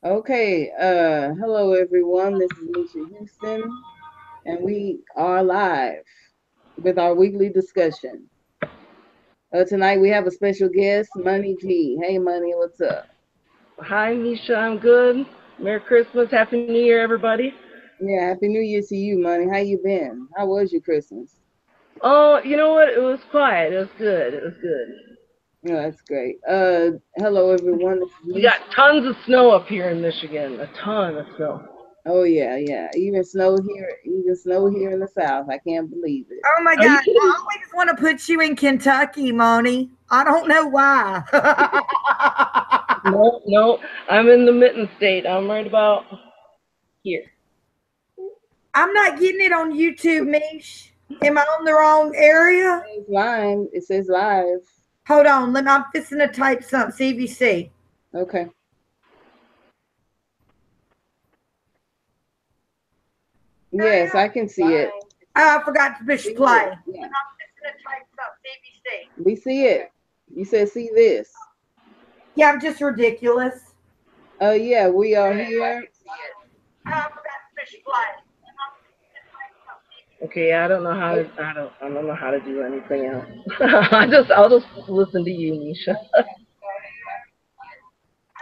Okay, hello everyone. This is Misha Houston, and we are live with our weekly discussion. Tonight we have a special guest, Money G. Hey, Money, what's up? Hi, Misha. I'm good. Merry Christmas. Happy New Year, everybody. Yeah, Happy New Year to you, Money. How you been? How was your Christmas? Oh, you know what? It was quiet. It was good. It was good. Oh, that's great. Hello everyone. This is We got Misha. tons of snow up here in Michigan. A ton of snow. Oh yeah, yeah. Even snow here in the South. I can't believe it. Oh my Are you God. kidding? I always want to put you in Kentucky, Moni. I don't know why. No, no. I'm in the mitten state. I'm right about here. I'm not getting it on YouTube, Mish. Am I on the wrong area? It's live. It says live. Hold on. I'm fixing to type something. See if you see. Okay. Yes, I can see it. Oh, I forgot to push See play. it. Yeah. I'm fixing to type something. See if you see. We see it. You said see this. Yeah, I'm just ridiculous. Yeah, we are here. Oh, I forgot to push play. Okay, I don't know how to. I don't know how to do anything else. I'll just listen to you, Misha.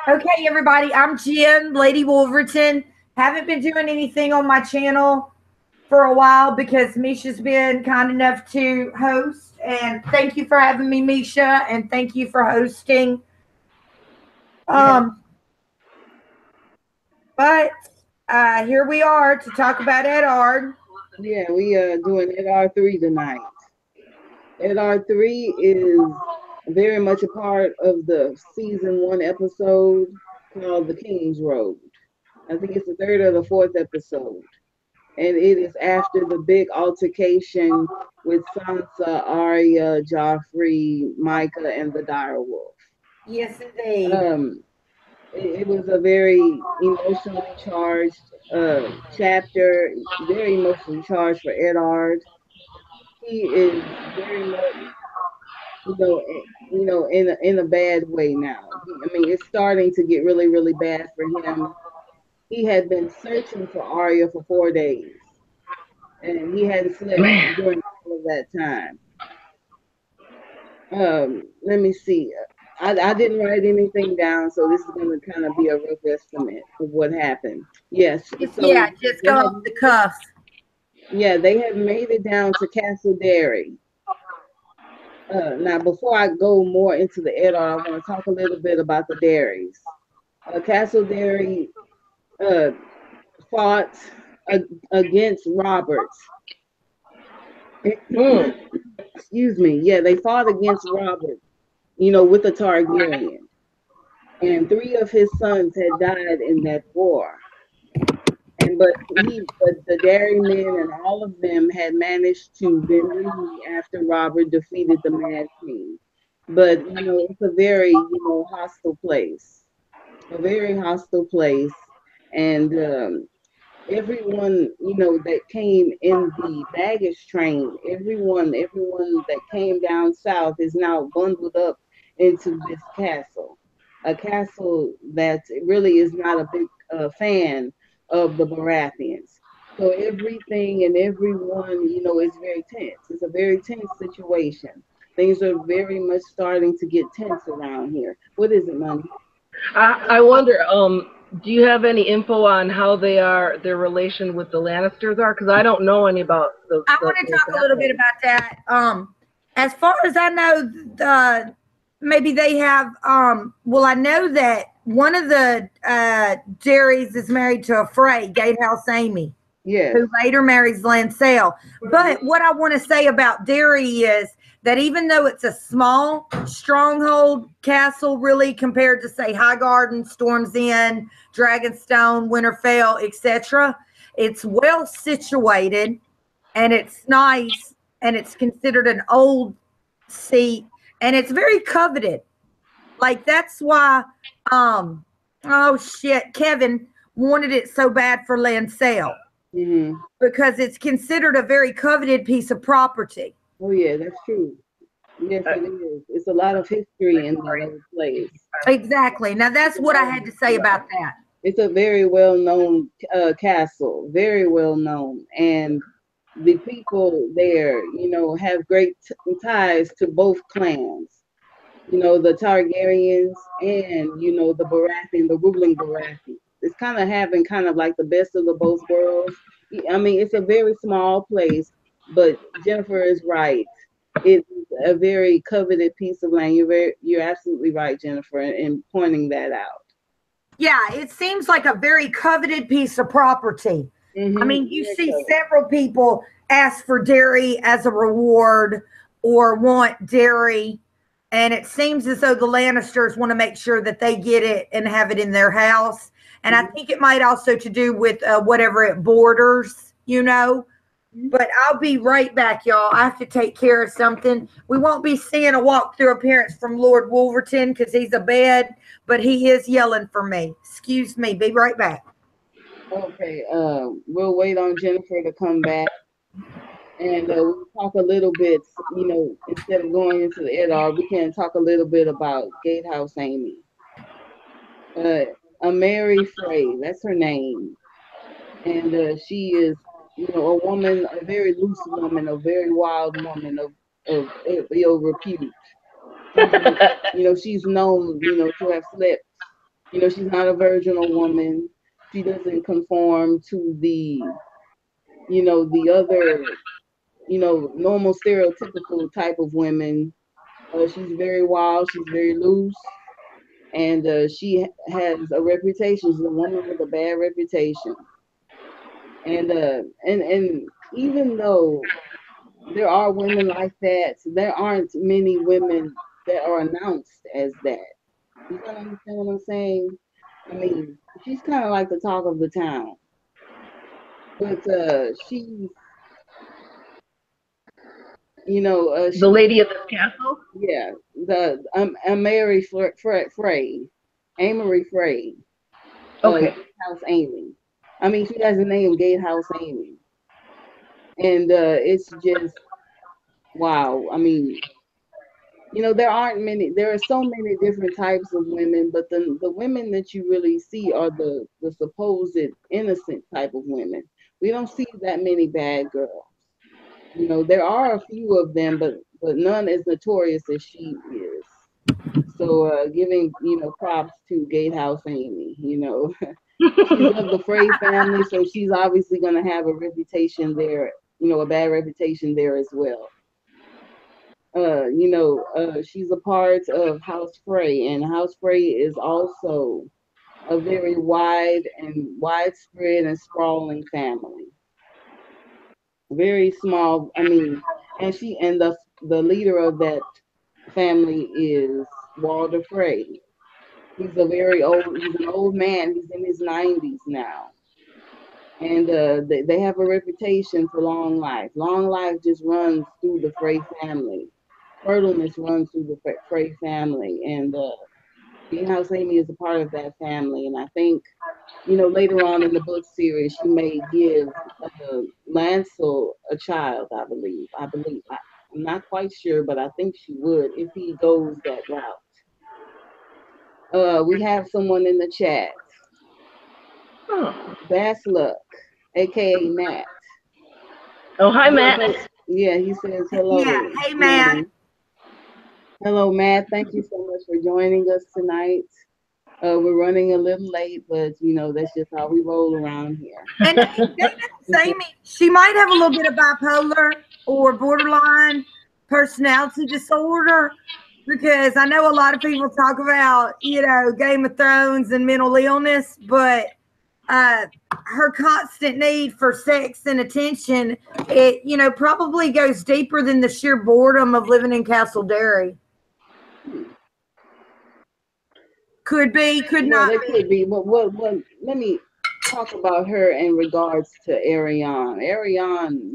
Okay, everybody. I'm Jen, Lady Wolverton. Haven't been doing anything on my channel for a while because Misha's been kind enough to host. And thank you for having me, Misha, and thank you for hosting. Yeah, Um, but here we are to talk about Eddard. yeah, we are doing Eddard 3 tonight. Eddard 3 is very much a part of the season 1 episode called The King's Road. I think it's the third or the fourth episode. And it is after the big altercation with Sansa, Arya, Joffrey, Micah, and the direwolf. Yes, indeed. Um, it was a very emotionally charged chapter, very emotionally charged for Eddard. He is very much, in a bad way now. I mean, it's starting to get really, really bad for him. He had been searching for Arya for 4 days, and he hadn't slept Man, during all of that time. Let me see. I didn't write anything down, so this is going to kind of be a rough estimate of what happened. Yes, so Yeah, just they go have off the cuff. they have made it down to Castle Derry. Now, before I go more into the Eddard, I want to talk a little bit about the Derrys. Castle Derry uh, fought against Roberts. mm, Excuse me. Yeah, they fought against Robert, with the Targaryen. And 3 of his sons had died in that war. But the dairymen and all of them had managed to bend the knee after Robert defeated the Mad King. But it's a very hostile place, a very hostile place, and everyone that came in the baggage train, everyone that came down south is now bundled up into this castle, a castle that really is not a big fan of the Baratheons. So everything and everyone is very tense. It's a very tense situation. Things are very much starting to get tense around here. What is it, Money? I wonder. Do you have any info on how their relation with the Lannisters are? Because I don't know any about I want to their talk a little bit background. about that. As far as I know, maybe they have. Well, I know that one of the Jerry's is married to a Frey, Gatehouse Amy, Yes. who later marries Lancel. But what I want to say about Derry is that even though it's a small stronghold castle, really compared to say Highgarden, Storm's End, Dragonstone, Winterfell, etc., it's well situated and it's nice and it's considered an old seat and it's very coveted. Like that's why oh shit, Kevin wanted it so bad for Lancel Hmm. because it's considered a very coveted piece of property. Oh yeah, that's true. Yes, it is. It's a lot of history in that old place. Exactly. Now that's what I had to say about that. It's a very well known castle, very well known, and the people there, have great ties to both clans. The Targaryens and the Baratheon, the ruling Baratheon. It's kind of having kind of like the best of the both worlds. I mean, it's a very small place, but Jennifer is right. It's a very coveted piece of land. You're absolutely right, Jennifer, in pointing that out. Yeah, it seems like a very coveted piece of property. I mean, you see several people ask for dairy as a reward or want dairy. And it seems as though the Lannisters want to make sure that they get it and have it in their house. And I think it might also to do with whatever it borders, But I'll be right back, y'all. I have to take care of something. We won't be seeing a walkthrough appearance from Lord Wolverton because he's abed, but he is yelling for me. Excuse me. Be right back. Okay. We'll wait on Jennifer to come back. And we'll talk a little bit, instead of going into the Eddard, we can talk a little bit about Gatehouse Amy. Mary Frey, that's her name. And she is, a woman, a very loose woman, a very wild woman of ill repute. She's known, to have slept. She's not a virginal woman. She doesn't conform to the, the other normal stereotypical type of women. She's very wild. She's very loose, and she has a reputation. She's a woman with a bad reputation. And even though there are women like that, there aren't many women that are announced as that. You kind of understand what I'm saying? I mean, she's kind of like the talk of the town, but she's the lady of this castle. Yeah, the Mary Frey, Amory Frey, Okay. Gatehouse Amy. I mean, she has a name, Gatehouse Amy, and it's just wow. I mean, there aren't many. There are so many different types of women, but the women that you really see are the supposed innocent type of women. We don't see that many bad girls. There are a few of them, but none as notorious as she is. So giving, props to Gatehouse Amy, she's of the Frey family, so she's obviously going to have a reputation there, a bad reputation there as well. She's a part of House Frey, and House Frey is also a very wide and widespread and sprawling family. Very small. I mean, and the leader of that family is Walder Frey. He's an old man. He's in his 90s now. And they have a reputation for long life. Long life just runs through the Frey family. Fertileness runs through the Frey family. And Gatehouse Amy is a part of that family. And I think, later on in the book series, she may give Lancel a child, I believe. I'm not quite sure, but I think she would if he goes that route. We have someone in the chat. Bassluck, aka Matt. Oh, hi, Matt. Yeah, he says hello. Yeah, hey, Matt. Hello, Matt. Thank you so much for joining us tonight. We're running a little late, but that's just how we roll around here. And she might have a little bit of bipolar or borderline personality disorder, because I know a lot of people talk about, Game of Thrones and mental illness, but her constant need for sex and attention, it, probably goes deeper than the sheer boredom of living in Castle Derry. Could be, could not. It could be. But let me talk about her in regards to Ariane. Ariane,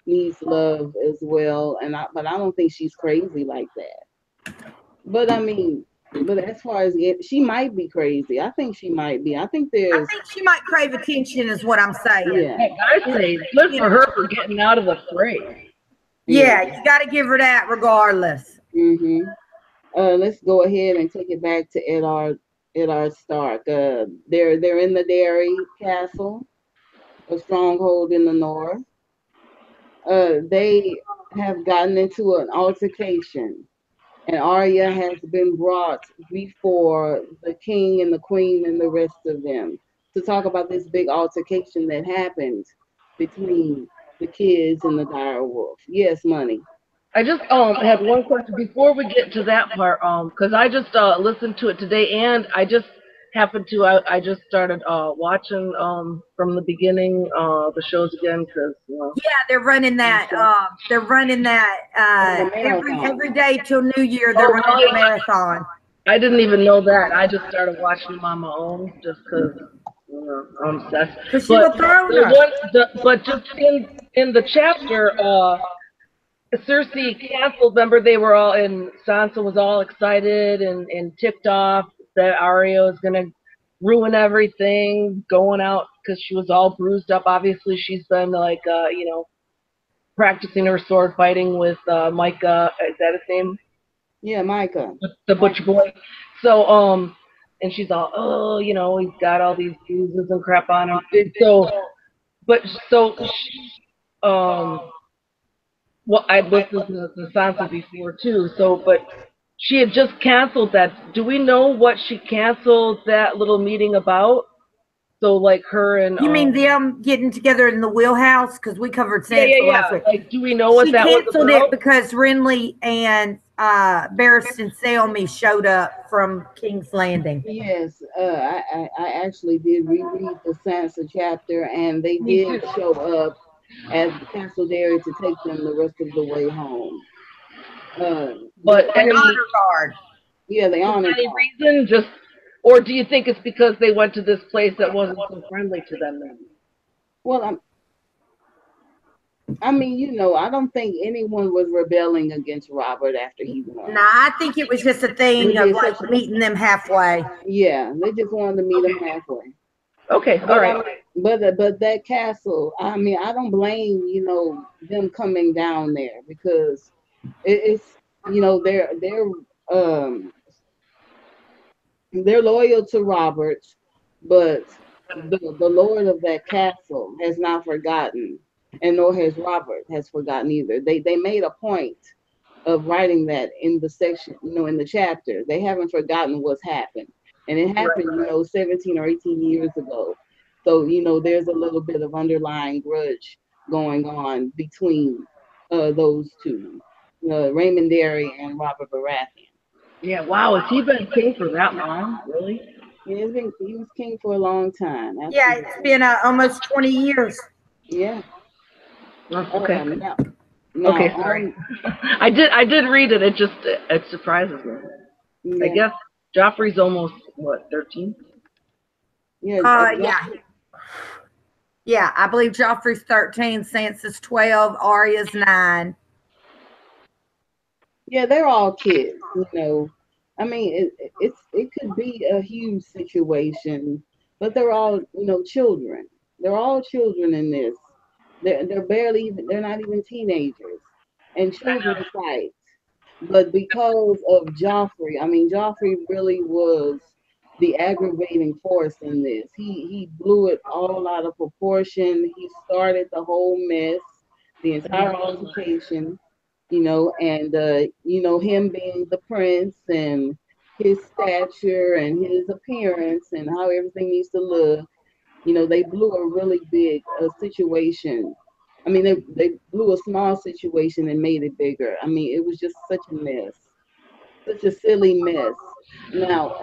needs love as well, but I don't think she's crazy like that. But I mean, as far as she might be crazy. I think she might be. I think she might crave attention, is what I'm saying. Yeah. I say good for her for getting out of the fray. Yeah, you got to give her that regardless. Let's go ahead and take it back to Eddard Stark. They're in the Derry Castle, a stronghold in the north. They have gotten into an altercation, and Arya has been brought before the king and the queen and the rest of them to talk about this big altercation that happened between the kids and the dire wolf. Yes, Money. I just had one question before we get to that part, because I just listened to it today, and I just happened to I just started watching from the beginning the shows again because Yeah, they're running that. They're running that every day till New Year. They're running a marathon. I didn't even know that. I just started watching them on my own just because I'm obsessed. But just in the chapter, Cersei canceled. Remember, they were all and Sansa was all excited and ticked off that Arya was gonna ruin everything, going out because she was all bruised up. Obviously, she's been like practicing her sword fighting with Micah. Is that his name? Yeah, Micah. The butcher boy. So and she's all, oh, he's got all these bruises and crap on him. Well, I'd listened to Sansa before too. So, but she had just canceled that. Do we know what she canceled that little meeting about? So, like her and you mean them getting together in the wheelhouse? Because we covered Sansa last week. Like, do we know what that was about? She canceled it because Renly and Barristan Selmy showed up from King's Landing. Yes, I actually did reread the Sansa chapter, and they did show up at Castle Derry to take them the rest of the way home. But any honor guard. Yeah, they honor guard. Any reason? Just, or do you think it's because they went to this place that wasn't so friendly to them then? Well, I mean, I don't think anyone was rebelling against Robert after he won. Nah, I think it was just a thing of like meeting them halfway. Yeah, they just wanted to meet them halfway. Okay, all right. But that castle, I mean, I don't blame them coming down there because it's they're loyal to Robert, but the Lord of that castle has not forgotten, and nor has Robert has forgotten either. They made a point of writing that in the section, in the chapter. They haven't forgotten what's happened, and it happened, 17 or 18 years ago. So, there's a little bit of underlying grudge going on between those two, Raymond Derry and Robert Baratheon. Yeah, wow. Has he been king for that long? Really? Yeah, he was king for a long time. Absolutely. Yeah, it's been almost 20 years. Yeah. Okay. No, okay, sorry. I did read it. It surprises me. Yeah. I guess Joffrey's almost 13? Yeah. Yeah, I believe Joffrey's 13, Sansa's 12, Arya's 9. Yeah, they're all kids, I mean, it could be a huge situation, but they're all, children. They're all children in this. They're not even teenagers, and children fight. But because of Joffrey, I mean, Joffrey really was the aggravating force in this. He blew it all out of proportion. He started the whole mess, the entire altercation, and him being the prince and his stature and his appearance and how everything needs to look. They blew a really big situation. I mean, they blew a small situation and made it bigger. I mean, it was just such a mess, such a silly mess. Now,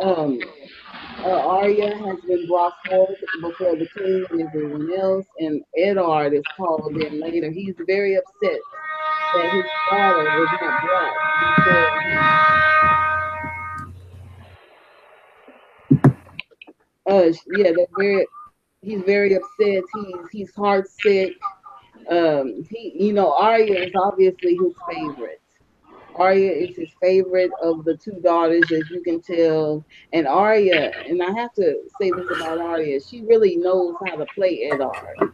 Arya has been brought forth before the king and everyone else, and Eddard is called in later. He's very upset that his daughter was not brought before. He's very upset. He's heart sick. Arya is obviously his favorite. Arya is his favorite of the two daughters, as you can tell. And Arya, and I have to say this about Arya, she really knows how to play Eddard.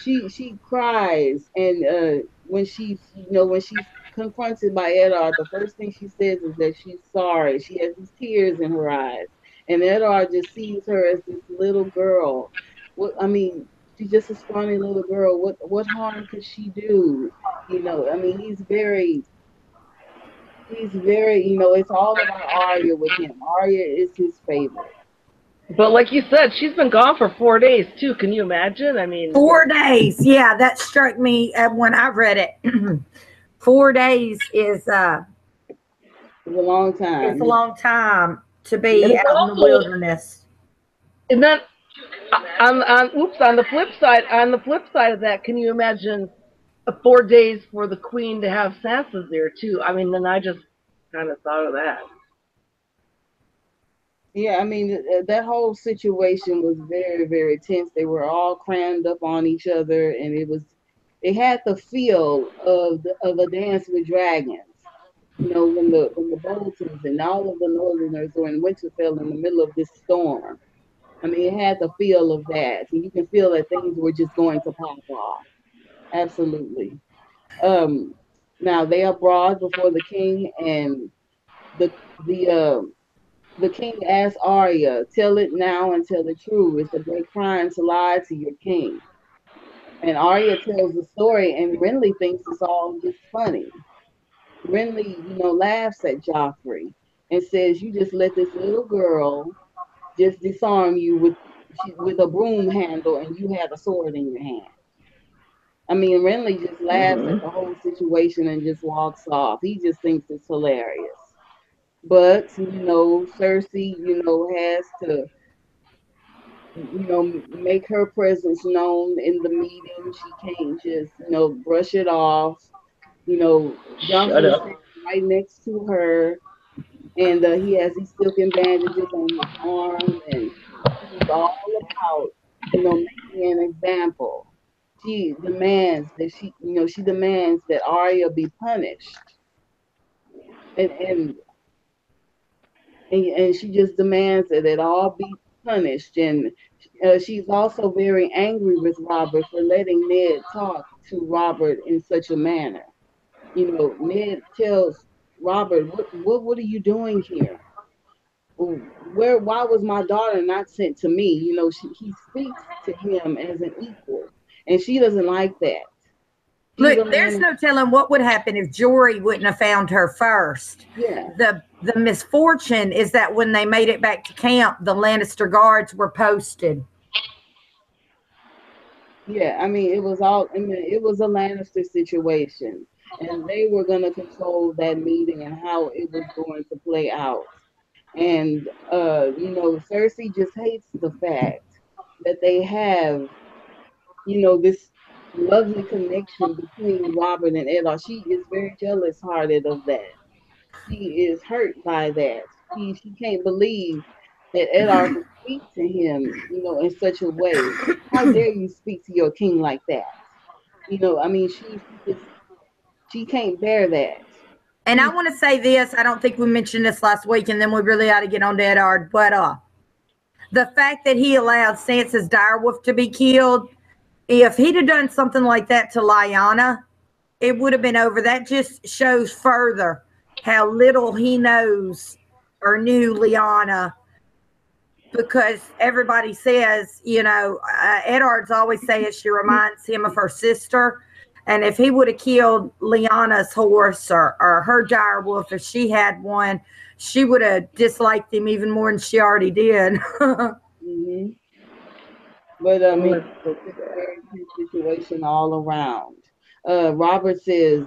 She cries, and when she's confronted by Eddard, the first thing she says is that she's sorry. She has these tears in her eyes, And Eddard just sees her as this little girl. What I mean, she's just a scrawny little girl. What harm could she do? I mean, he's very, it's all about Arya with him. Arya is his favorite. But like you said, she's been gone for 4 days too. Can you imagine? I mean, 4 days. Yeah, that struck me when I read it. 4 days It's a long is a time. long time to and be it's out in the also wilderness. and then on the flip side of that, can you imagine 4 days for the queen to have Sansa there too? I mean, then I just kind of thought of that. Yeah, I mean that whole situation was very, very tense. They were all crammed up on each other, and it had the feel of a Dance with Dragons. When the Boltons and all of the Northerners were in Winterfell in the middle of this storm. I mean, it had the feel of that, and you can feel that things were just going to pop off. Absolutely. Um, Now they are brought before the king, and the the uh, the king asks Arya, "Tell it now and tell it true. It's a great crime to lie to your king." And Arya tells the story, and Renly thinks it's all just funny. Renly, laughs at Joffrey and says, "You just let this little girl just disarm you with a broom handle, and you had a sword in your hand." I mean, Renly just laughs at Hmm. the whole situation and just walks off. He just thinks it's hilarious. But, Cersei, has to, make her presence known in the meeting. She can't just, brush it off. Shut Joffrey is up. sitting right next to her, and he has these silken bandages on his arm, and she's all about, making an example. She demands that Arya be punished, and she just demands that it all be punished. And she's also very angry with Robert for letting Ned talk to Robert in such a manner. Ned tells Robert, what are you doing here? Why was my daughter not sent to me? He speaks to him as an equal, and she doesn't like that. She's Look, a there's man. no telling what would happen if Jory wouldn't have found her first. Yeah, The misfortune is that when they made it back to camp, the Lannister guards were posted. yeah. I mean, it was a Lannister situation, and they were going to control that meeting and how it was going to play out. And Cersei just hates the fact that they have this lovely connection between Robert and Eddard. She is very jealous hearted of that. She is hurt by that. She can't believe that Eddard would speak to him, in such a way. How dare you speak to your king like that? I mean, she can't bear that. And I She want to say this, I don't think we mentioned this last week, and then we really ought to get on to Eddard, but the fact that he allowed Sansa's direwolf to be killed, if he'd have done something like that to Lyanna, it would have been over. That just shows further how little he knows or knew Lyanna, because everybody says, Eddard's always says she reminds him of her sister. And if he would have killed Lyanna's horse or her direwolf, if she had one, she would have disliked him even more than she already did. hmm But I mean, Let's look it's a at very tense situation all around. Robert says,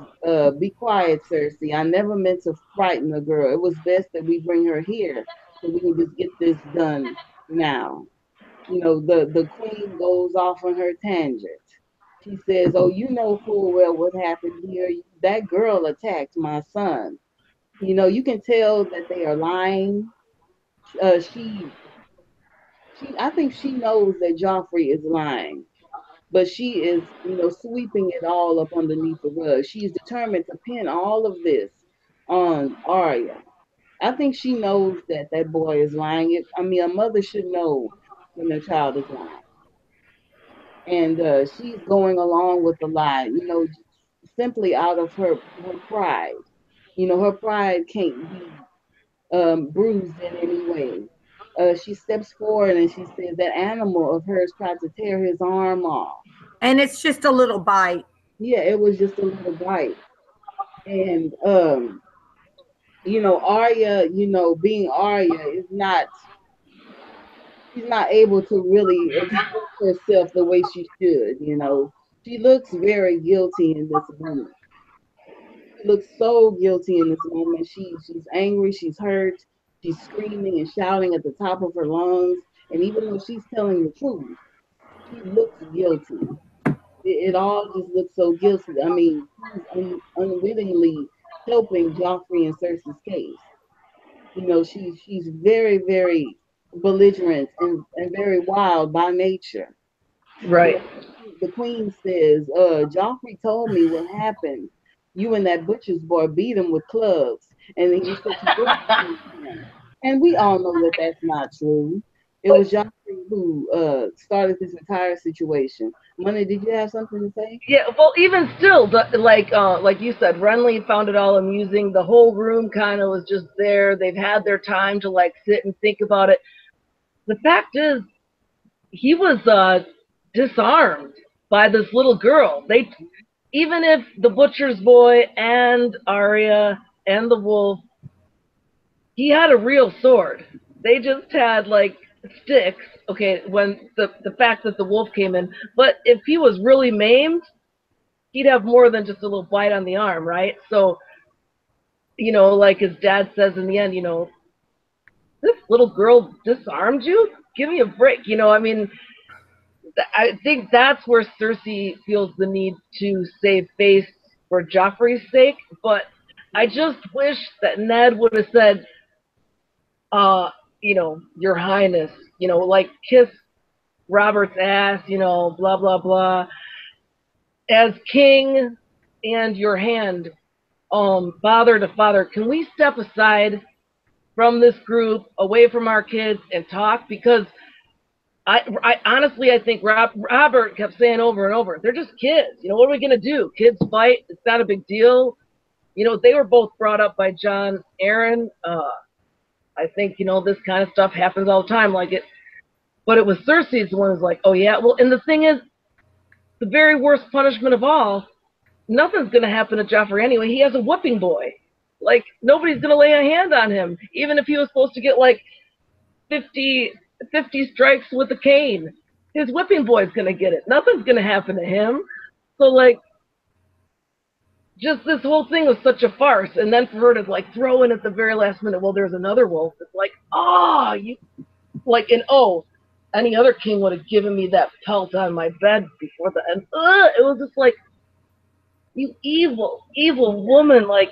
"Be quiet, Cersei. I never meant to frighten the girl. It was best that we bring her here so we can just get this done now." The queen goes off on her tangent. She says, "Oh, you know full well what happened here. That girl attacked my son. You can tell that they are lying. Uh, she, I think she knows that Joffrey is lying, but she is, sweeping it all up underneath the rug. She's determined to pin all of this on Arya. I think she knows that that boy is lying. I mean, a mother should know when their child is lying, and she's going along with the lie, simply out of her pride. Her pride can't be bruised in any way. she steps forward and she says that animal of hers tried to tear his arm off. And it's just a little bite. Yeah, it was just a little bite. And Arya, being Arya is not she's not able to really express herself the way she should. She looks very guilty in this moment. She looks so guilty in this moment. She's angry, she's hurt, she's screaming and shouting at the top of her lungs. And even though she's telling the truth, she looks guilty. It all just looks so guilty. I mean, she's unwittingly helping Joffrey and Cersei's case. She's very, very belligerent and very wild by nature. Right. The queen says, Joffrey told me what happened. You and that butcher's boy beat him with clubs, and then you said you were him. And we all know that that's not true. It was Joffrey who started this entire situation. Moni, did you have something to say? Yeah, well, even still, like you said, Renly found it all amusing. The whole room kind of was just there. They've had their time to like sit and think about it. The fact is, he was disarmed by this little girl. Even if the butcher's boy and Arya and the wolf, he had a real sword. They just had like sticks. Okay, when the fact that the wolf came in, but if he was really maimed, he'd have more than just a little bite on the arm, right? So, like his dad says in the end, this little girl disarmed you? Give me a break. I mean, I think that's where Cersei feels the need to save face for Joffrey's sake. But I just wish that Ned would have said, Your Highness, like kiss Robert's ass, blah, blah, blah. As king and your hand, father to father, can we step aside from this group, away from our kids, and talk? Because I honestly, I think Robert kept saying over and over, they're just kids. What are we going to do? Kids fight. It's not a big deal. They were both brought up by John Aaron. I think, this kind of stuff happens all the time. But it was Cersei's the one who's like, oh, yeah. Well, and the thing is, the very worst punishment of all, nothing's going to happen to Joffrey anyway. He has a whooping boy. Like, nobody's going to lay a hand on him, even if he was supposed to get, 50 strikes with a cane. His whipping boy's going to get it. Nothing's going to happen to him. So, just this whole thing was such a farce. And then for her to, throw in at the very last minute, well, there's another wolf. It's any other king would have given me that pelt on my bed before the end. It was just you evil, evil woman. I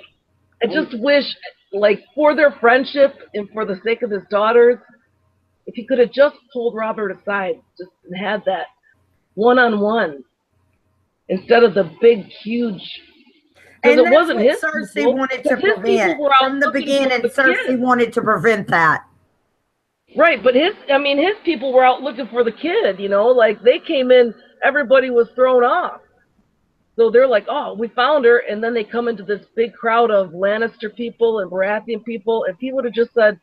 just wish, for their friendship and for the sake of his daughters, if he could have just pulled Robert aside, just had that one-on-one instead of the big, huge. And it wasn't his Cersei people, wanted to prevent from the beginning. Cersei wanted to prevent that. Right, but his people were out looking for the kid. They came in, everybody was thrown off. So they're like, oh, we found her, and then they come into this big crowd of Lannister people and Baratheon people. If he would have just said,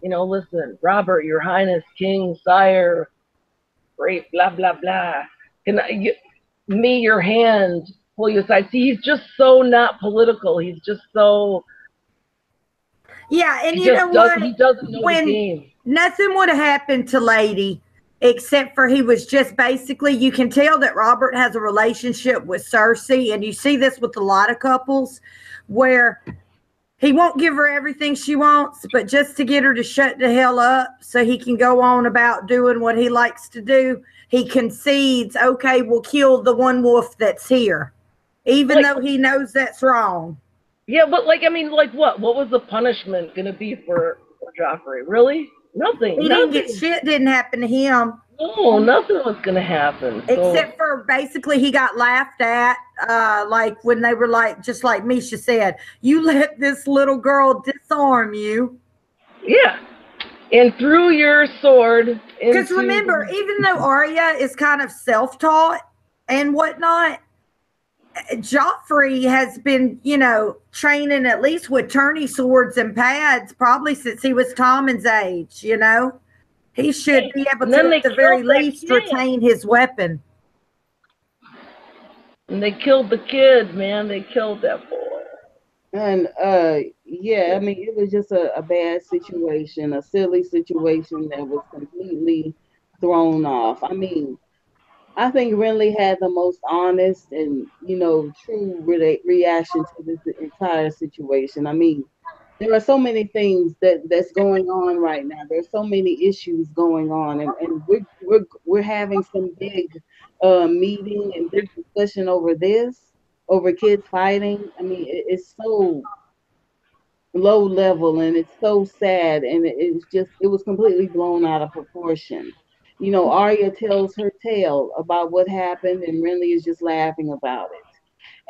listen, Robert, your highness, king, sire, great, blah, blah, blah. Me, your hand, pull you aside. See, he's just so not political. He's just so... Yeah, and you know what? He doesn't know the game. Nothing would have happened to Lady, except for he was just basically, you can tell that Robert has a relationship with Cersei, and you see this with a lot of couples, where he won't give her everything she wants, but just to get her to shut the hell up so he can go on about doing what he likes to do, he concedes, okay, we'll kill the one wolf that's here, even though he knows that's wrong. Yeah, but what? What was the punishment going to be for Joffrey? Really? Nothing. He didn't get shit. Didn't happen to him. No, nothing was going to happen. Except for basically he got laughed at, when they were just like Misha said, you let this little girl disarm you. Yeah. And threw your sword. Because remember, even though Arya is kind of self-taught and whatnot, Joffrey has been, training at least with tourney swords and pads probably since he was Tommen's age, He should be able to, at the very least, retain his weapon. And they killed the kid, man. They killed that boy. And yeah, I mean, it was just a bad situation, a silly situation that was completely thrown off. I mean, I think Renly had the most honest and true reaction to this entire situation. I mean, there are so many things that's going on right now. There's so many issues going on, and we're having some big meeting and big discussion over kids fighting. I mean, it's so low level and it's so sad, and it was completely blown out of proportion. Arya tells her tale about what happened, and Renly is just laughing about it.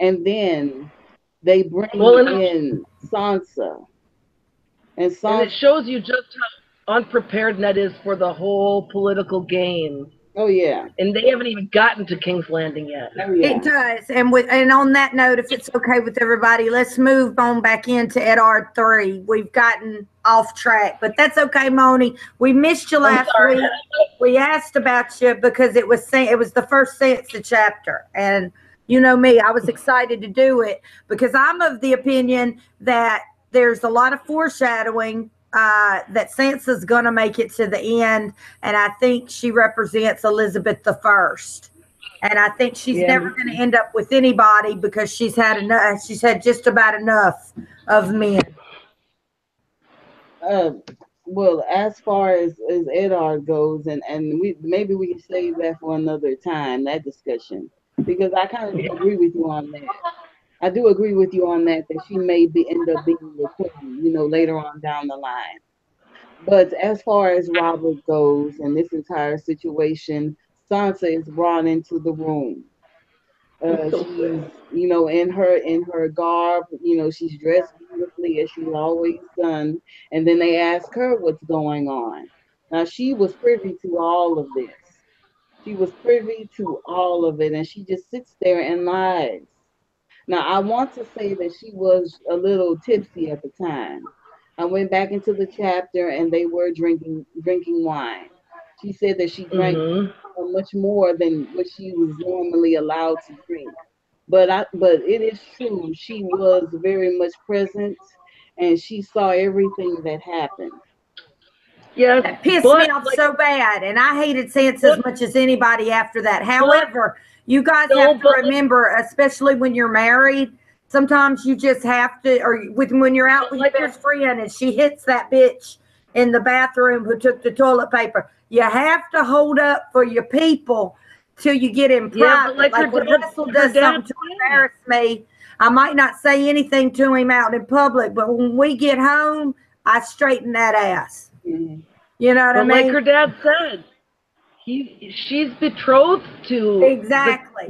And then they bring in Sansa. And it shows you just how unprepared Ned is for the whole political game. Oh yeah. And they haven't even gotten to King's Landing yet. Oh, yeah. It does. And on that note, if it's okay with everybody, let's move on back into Eddard 3. We've gotten off track, but that's okay, Moni. We missed you last week. We asked about you because it was the first Sansa chapter, and you know me, I was excited to do it because I'm of the opinion that there's a lot of foreshadowing that Sansa's going to make it to the end, and I think she represents Elizabeth I. And I think she's never going to end up with anybody because she's had enough. She's had just about enough of men. Well, as far as Eddard goes, and maybe we can save that for another time, that discussion, because I kind of agree with you on that. I do agree with you on that she may end up being the queen, later on down the line. But as far as Robert goes and this entire situation, Sansa is brought into the room. She's, in her garb, she's dressed beautifully as she's always done. And then they ask her what's going on. Now, she was privy to all of this. She was privy to all of it, and she just sits there and lies. Now, I want to say that she was a little tipsy at the time. I went back into the chapter, and they were drinking wine. She said that she drank much more than what she was normally allowed to drink. But it is true. She was very much present, and she saw everything that happened. Yeah, that pissed me off so bad, and I hated Sansa as much as anybody after that. However, you guys have to remember, especially when you're married, sometimes you just have to, or when you're out with your friend and she hits that bitch in the bathroom who took the toilet paper, you have to hold up for your people till you get in private. Like when Russell does something to embarrass me, I might not say anything to him out in public, but when we get home, I straighten that ass. Mm-hmm. You know what I mean? Like her dad said, she's betrothed to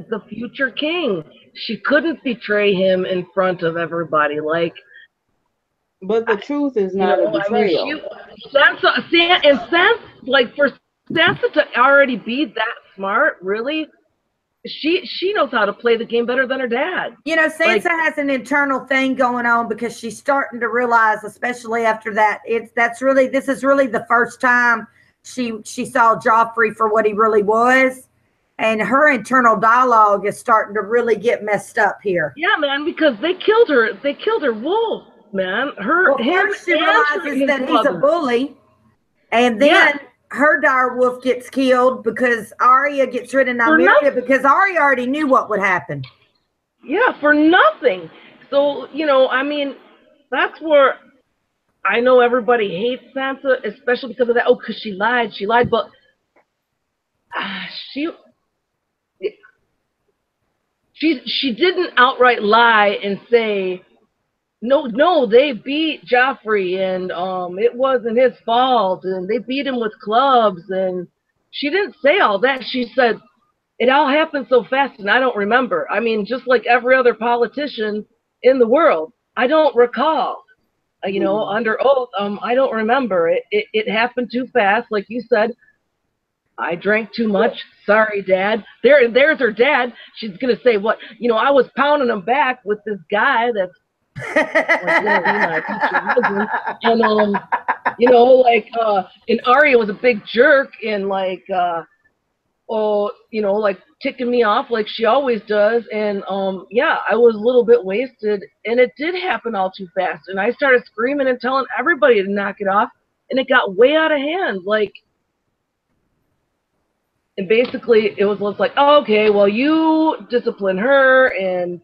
the future king. She couldn't betray him in front of everybody. But the truth is not a betrayal. For Sansa to already be that smart, really, she knows how to play the game better than her dad. Sansa has an internal thing going on because she's starting to realize, especially after that, this is really the first time she saw Joffrey for what he really was. And her internal dialogue is starting to really get messed up here. Yeah, man, because they killed her. They killed her wolf, man. She realizes that he's a bully. And then her dire wolf gets killed because Arya gets rid of Nymeria because Arya already knew what would happen. Yeah, for nothing. So, that's where I know everybody hates Sansa, especially because of that. Oh, because she lied. She lied, but she didn't outright lie and say, no, they beat Joffrey and it wasn't his fault and they beat him with clubs, and she didn't say all that. She said it all happened so fast and I don't remember. I mean, just like every other politician in the world, I don't recall. Under oath, I don't remember. It happened too fast, like you said. I drank too much. Sorry, Dad. There's her dad. She's gonna say what? You know, I was pounding him back with this guy that's like gonna be my future husband, and you know, like and Arya was a big jerk and like you know, like ticking me off like she always does, and yeah, I was a little bit wasted, and it did happen all too fast, and I started screaming and telling everybody to knock it off, and it got way out of hand, like. And basically, it was like, oh, okay, well, you discipline her, and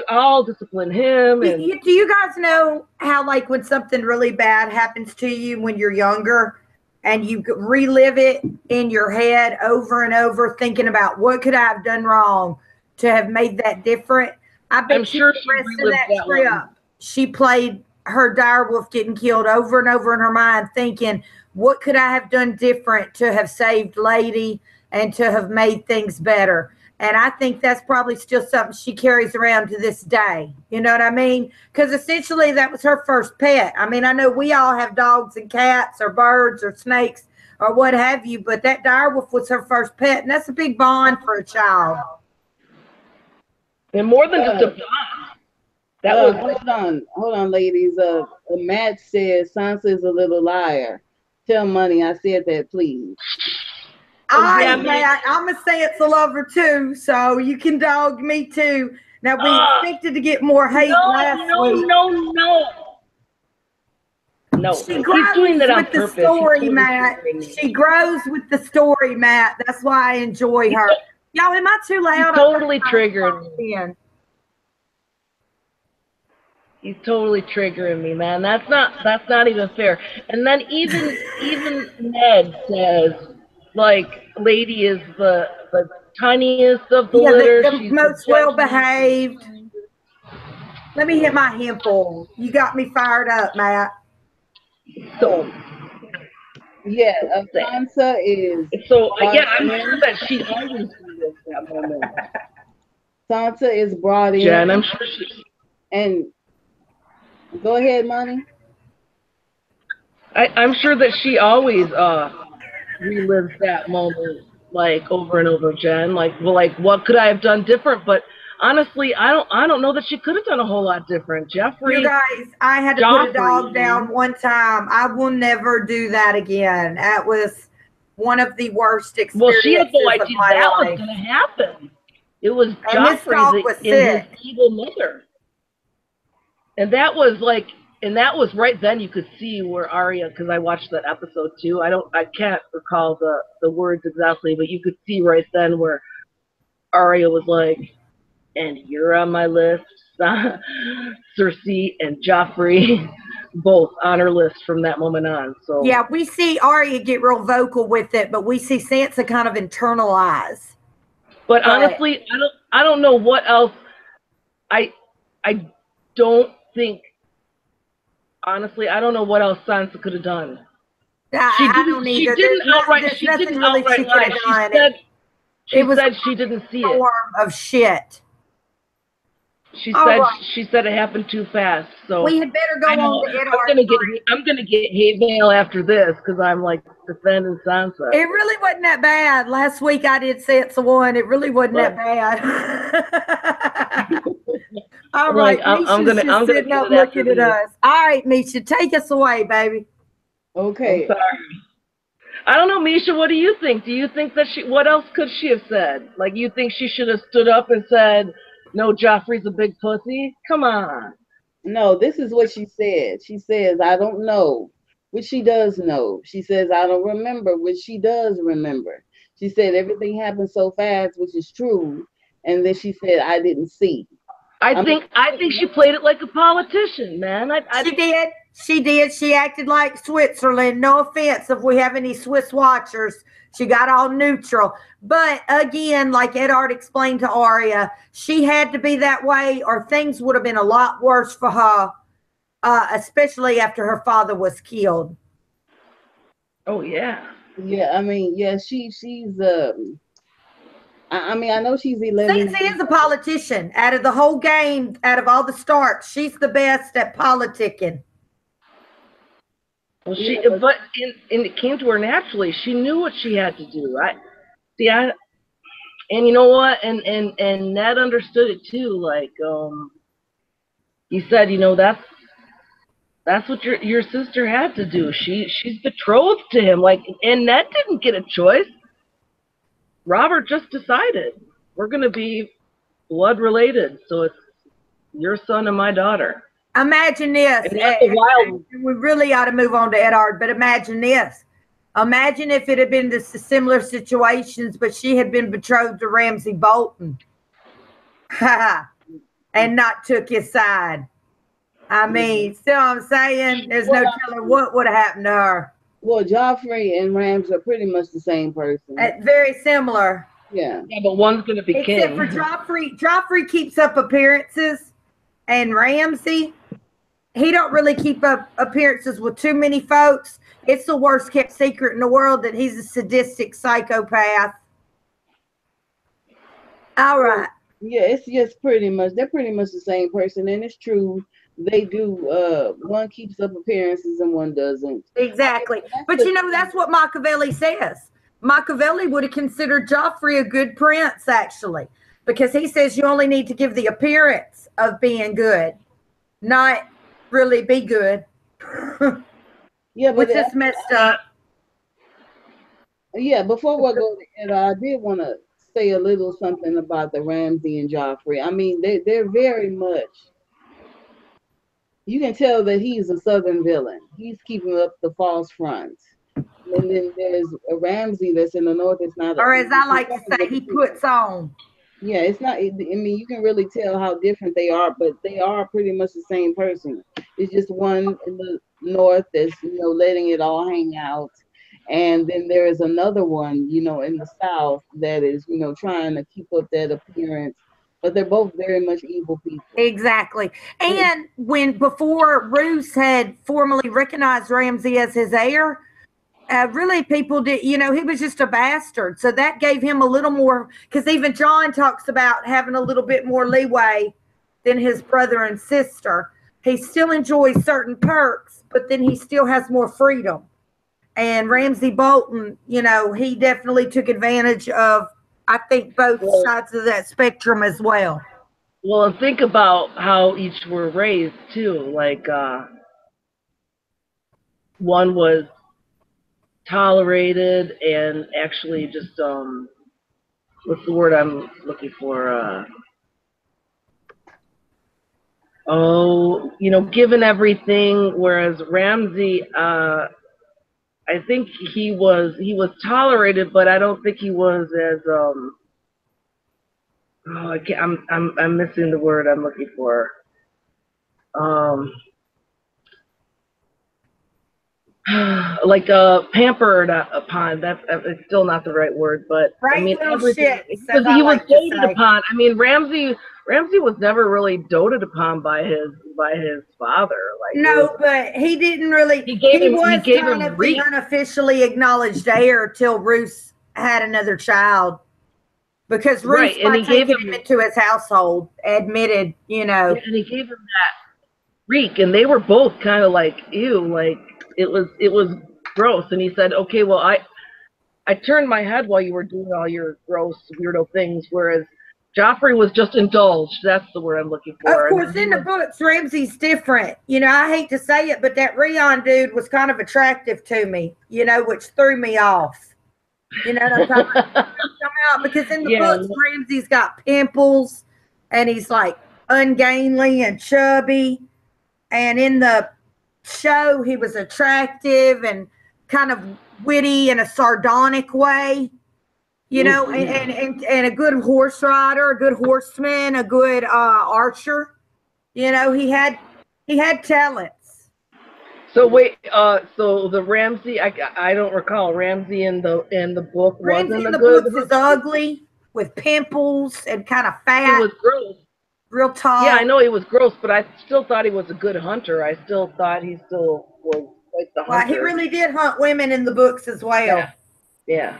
I'll discipline him. And do you guys know how, like, when something really bad happens to you when you're younger, and you relive it in your head over and over, thinking about what could I have done wrong to have made that different? I bet I'm sure she relived that script, she played her direwolf getting killed over and over in her mind, thinking, what could I have done different to have saved Lady and to have made things better? And I think that's probably still something she carries around to this day. You know what I mean? Because essentially that was her first pet. I mean, I know we all have dogs and cats or birds or snakes or what have you, but that direwolf was her first pet, and that's a big bond for a child. And more than just a bond. That was hold on, ladies. Matt says Sansa is a little liar. Tell Money I said that, please. I'm gonna say it's a lover too, so you can dog me too. Now we expected to get more hate last week. No. She grows with the story, Matt. She grows with the story, Matt. That's why I enjoy her. Y'all, am I too loud? He's totally triggering me. He's totally triggering me, man. That's not even fair. And then even Ned says, like, Lady is the tiniest of the litter. The most well behaved. Let me hit my hempel. You got me fired up, Matt. So yeah, Sansa is. So yeah, I'm sure that she always feels that moment. Sansa is brought in. Yeah, and I'm sure she. And go ahead, Money. I'm sure that she always relives that moment, like, over and over, Jen. Like, well, like, what could I have done different? But honestly, I don't know that she could have done a whole lot different. Jeffrey, you guys, I had to put a dog down one time. I will never do that again. That was one of the worst experiences. Well, she had no idea that life. was going to happen. It was Joffrey and his evil mother, and that was like. And that was right then you could see where Arya, because I watched that episode too. I can't recall the words exactly, but you could see right then where Arya was like, and you're on my list, Cersei and Joffrey, both on her list from that moment on. So yeah, we see Arya get real vocal with it, but we see Sansa kind of internalize. But honestly, I don't know what else. I don't think. Honestly, I don't know what else Sansa could have done. I don't either. She didn't outright lie. She said she didn't see it. Of shit. She said it happened too fast. So we had better go on to Eddard. I'm gonna get hate mail after this because I'm like defending Sansa. It really wasn't that bad. Last week I did Sansa 1. It really wasn't that bad. All right, I'm gonna sitting up looking at us. All right, Misha, take us away, baby. Okay. I'm sorry. I don't know, Misha. What do you think? Do you think that what else could she have said? Like, you think she should have stood up and said, "No, Joffrey's a big pussy"? Come on. No, this is what she said. She says, "I don't know," which she does know. She says, "I don't remember," which she does remember. She said everything happened so fast, which is true, and then she said, "I didn't see." I think she played it like a politician, man. She did. She did. She acted like Switzerland. No offense if we have any Swiss watchers. She got all neutral. But again, like Eddard explained to Arya, she had to be that way or things would have been a lot worse for her, especially after her father was killed. Oh, yeah. Yeah, I mean, yeah, she's I mean, I know she's 11. She is a politician. Out of the whole game, out of all the Starks, she's the best at politicking. Well, and it came to her naturally. She knew what she had to do. See, and you know what? And Ned understood it too. Like, he said, you know, that's what your sister had to do. She's betrothed to him. Like, and Ned didn't get a choice. Robert just decided we're gonna be blood related, so it's your son and my daughter. Imagine this. We really ought to move on to Eddard, but imagine this. Imagine if it had been the similar situations, but she had been betrothed to Ramsay Bolton and not took his side. I mean, see what I'm saying? There's no telling what would have happened to her. Well, Joffrey and Rams are pretty much the same person. Very similar. Yeah. Yeah, but one's going to be king. Except for Joffrey. Joffrey keeps up appearances, and Ramsay, he don't really keep up appearances with too many folks. It's the worst kept secret in the world that he's a sadistic psychopath. All right. Yeah, it's just they're pretty much the same person, and it's true. They do. One keeps up appearances and one doesn't. Exactly. But you know, that's what Machiavelli says. Machiavelli would have considered Joffrey a good prince, actually, because he says you only need to give the appearance of being good, not really be good. Yeah, but which is messed up. Yeah, before we go to it, I did want to say a little something about the Ramsay and Joffrey. I mean, they're very much. You can tell that he's a Southern villain. He's keeping up the false front. And then there's a Ramsay that's in the North. It's not. Or as I like to say, he puts on. Yeah, it's not. I mean, you can really tell how different they are, but they are pretty much the same person. It's just one in the North that's, letting it all hang out, and then there is another one, in the South that is, trying to keep up that appearance. But they're both very much evil people. Exactly. And before Roose had formally recognized Ramsay as his heir, really people did, he was just a bastard. So that gave him a little more, because even John talks about having a little bit more leeway than his brother and sister. He still enjoys certain perks, but then he still has more freedom. And Ramsay Bolton, he definitely took advantage of, I think, both sides of that spectrum as well. Well, and think about how each were raised too. Like, one was tolerated and actually just what's the word I'm looking for? Given everything. Whereas Ramsay, I think he was tolerated, but I don't think he was as I'm missing the word I'm looking for. Like pampered upon. That's still not the right word, but right, I mean everything because he was doted upon. I mean, Ramsay was never really doted upon by his father. Like, no, but he didn't really. He was kind of the unofficially acknowledged heir till Roose had another child, because Roose, by taking him into his household, admitted, and he gave him that reek, and they were both kind of like, ew, like it was gross. And he said, okay, well, I turned my head while you were doing all your gross weirdo things, whereas Joffrey was just indulged. That's the word I'm looking for. Of course, in the books, Ramsay's different. I hate to say it, but that Rion dude was kind of attractive to me, which threw me off. What I'm talking about? Because in the books, Ramsay's got pimples, and he's like ungainly and chubby. And in the show, he was attractive and kind of witty in a sardonic way. And a good horse rider, a good horseman, a good archer. He had talents. So wait, so the Ramsay, I don't recall Ramsay in the book. Ramsay in the books is ugly with pimples and kind of fat. It was gross. Real tall. Yeah, I know he was gross, but I still thought he was a good hunter. I still thought he still was like the hunter. Well, he really did hunt women in the books as well. Yeah.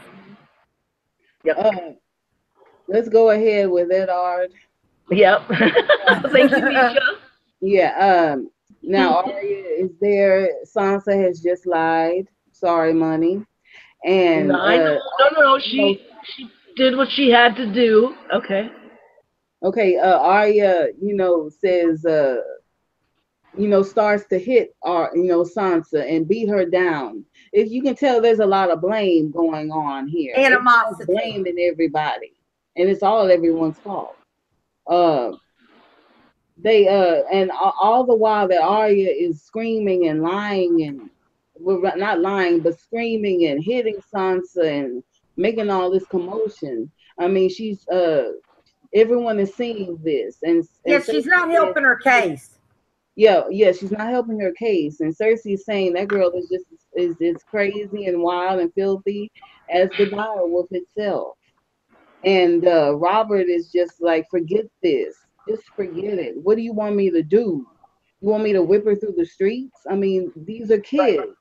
Yep. Let's go ahead with Eddard. Yep. Thank you, Misha. Yeah. Now Arya is there. Sansa has just lied. Sorry, Moni. And no, I know. No. She did what she had to do. Okay. Okay, Arya, says, starts to hit Sansa and beat her down. If you can tell, there's a lot of blame going on here. Everyone's Animosity. blaming everybody, and it's all everyone's fault. Uh, they and all the while that Arya is screaming and lying and well, not lying, but screaming and hitting Sansa and making all this commotion. I mean, she's everyone is seeing this, and Yeah, she's Cersei not says, helping her case. yeah, she's not helping her case, and Cersei is saying that girl is just is crazy and wild and filthy as the direwolf itself. And Robert is just like, forget this. Just forget it. What do you want me to do? You want me to whip her through the streets? I mean, these are Right. kids.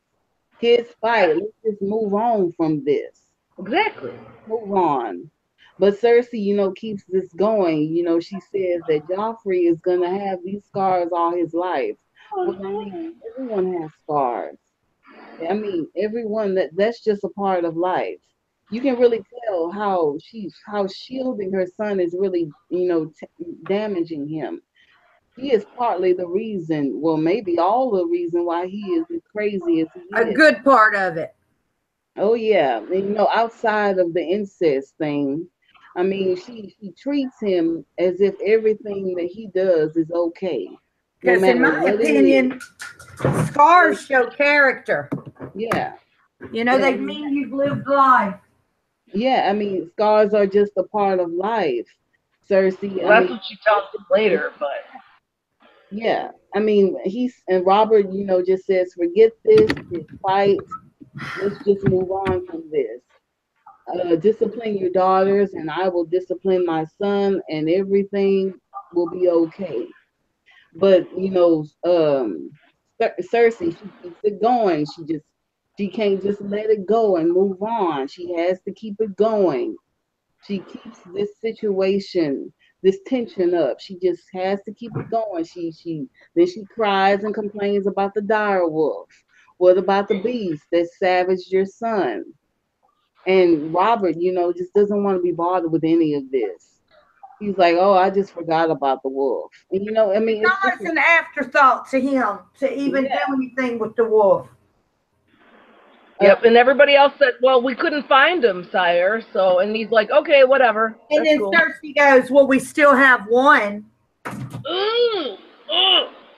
Kids fight. Let's just move on from this. Exactly. Move on. But Cersei, keeps this going. She says that Joffrey is going to have these scars all his life. Well, I mean, everyone has scars. I mean, everyone that's just a part of life. You can really tell how shielding her son is really, damaging him. He is partly the reason, well, maybe all the reason why he is as crazy as he A is. good part of it. Oh yeah, and, outside of the incest thing, I mean, she treats him as if everything that he does is okay, no Because in matter my what it is. opinion, scars show character. Yeah. They mean you've lived life. Yeah, I mean, scars are just a part of life, Cersei. Well, I that's mean, what she tells him later, but yeah, I mean, and Robert, just says, forget this fight. Let's just move on from this. Discipline your daughters, and I will discipline my son, and everything will be okay. But Cersei, she keeps it going. She can't just let it go and move on. She has to keep it going. She keeps this situation, this tension up. She just has to keep it going. She cries and complains about the dire wolf. What about the beast that savaged your son? And Robert, just doesn't want to be bothered with any of this. He's like, oh, I just forgot about the wolf. And I mean, It's it's just almost an afterthought to him to even yeah. do anything with the wolf. yep. And everybody else said, "Well, we couldn't find him, sire." So, and he's like, "Okay, whatever." And That's then cool. Cersei goes, well, we still have one.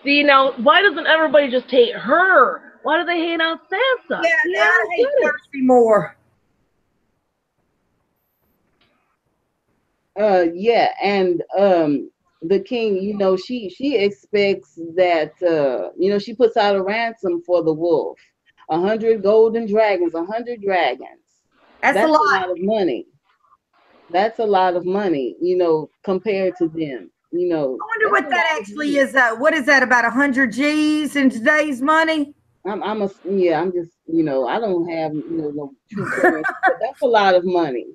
See, now, why doesn't everybody just hate her? Why do they hate on Sansa? Yeah, See, I don't hate get it. Cersei more. Yeah, and the king, she expects that she puts out a ransom for the wolf. 100 golden dragons, 100 dragons. That's a That's a lot. lot of money. That's a lot of money, compared to them. I wonder That's what a that lot of actually money. is. What is that, about 100 G's in today's money? I'm just, I don't have, no true currency, but that's a lot of money.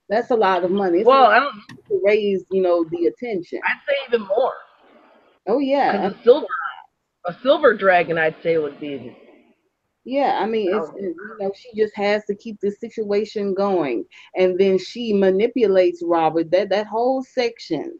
That's a lot of money. It's a Well, lot I don't. to raise, the attention. I'd say even more, Oh yeah, because a silver dragon, I'd say would be. yeah. I mean, she just has to keep the situation going, and then she manipulates Robert. That whole section,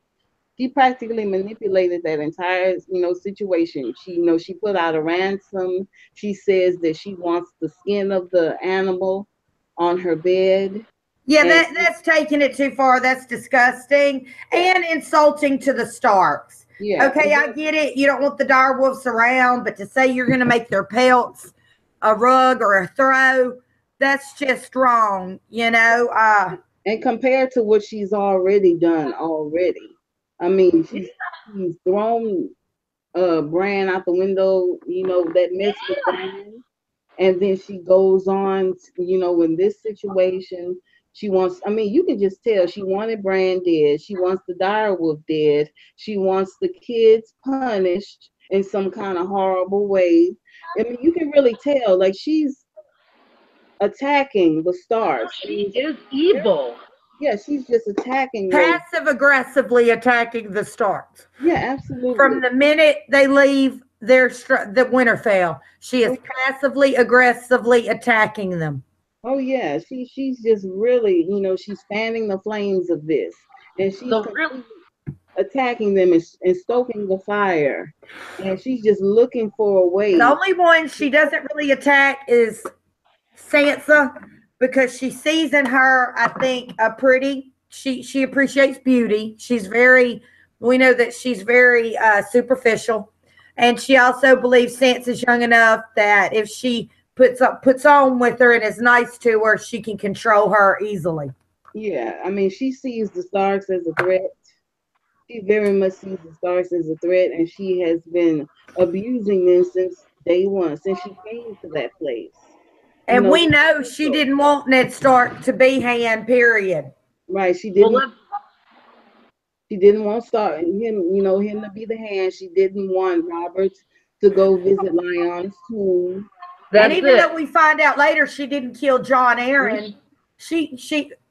she practically manipulated that entire, situation. She put out a ransom. She says that she wants the skin of the animal on her bed. Yeah, And that's taking it too far. That's disgusting and insulting to the Starks. yeah, Okay, I get it. You don't want the dire wolves around, but to say you're going to make their pelts a rug or a throw, that's just wrong, and compared to what she's already done already, I mean, she's thrown Bran out the window, that mess with Bran. And then she goes on, in this situation, she wants, I mean, you can just tell she wanted Bran dead. She wants the direwolf dead. She wants the kids punished in some kind of horrible way. I mean, you can really tell, like, she's attacking the Starks. She is evil. Yeah, she's just attacking those. passive aggressively attacking the Starks. Yeah, absolutely. From the minute they leave the Winterfell, she is passively aggressively attacking them. Oh yeah, she's just really, she's fanning the flames of this, and she's So really, completely attacking them and stoking the fire, and she's just looking for a The way. only one she doesn't really attack is Sansa because she sees in her, I think, a pretty. She appreciates beauty. She's very. We know that she's very superficial, and she also believes Sansa's young enough that if she puts on with her and is nice to her, she can control her easily. Yeah, I mean, she sees the Starks as a threat. She very much sees the Starks as a threat, and she has been abusing them since day one, since she came to that place. And we With know the she Eagle. didn't want Ned Stark to be hand. Period. Right? well, let's She didn't want him to be the hand. She didn't want Robert to go visit Lion's tomb. And that's even it. though we find out later she didn't kill John Aaron, she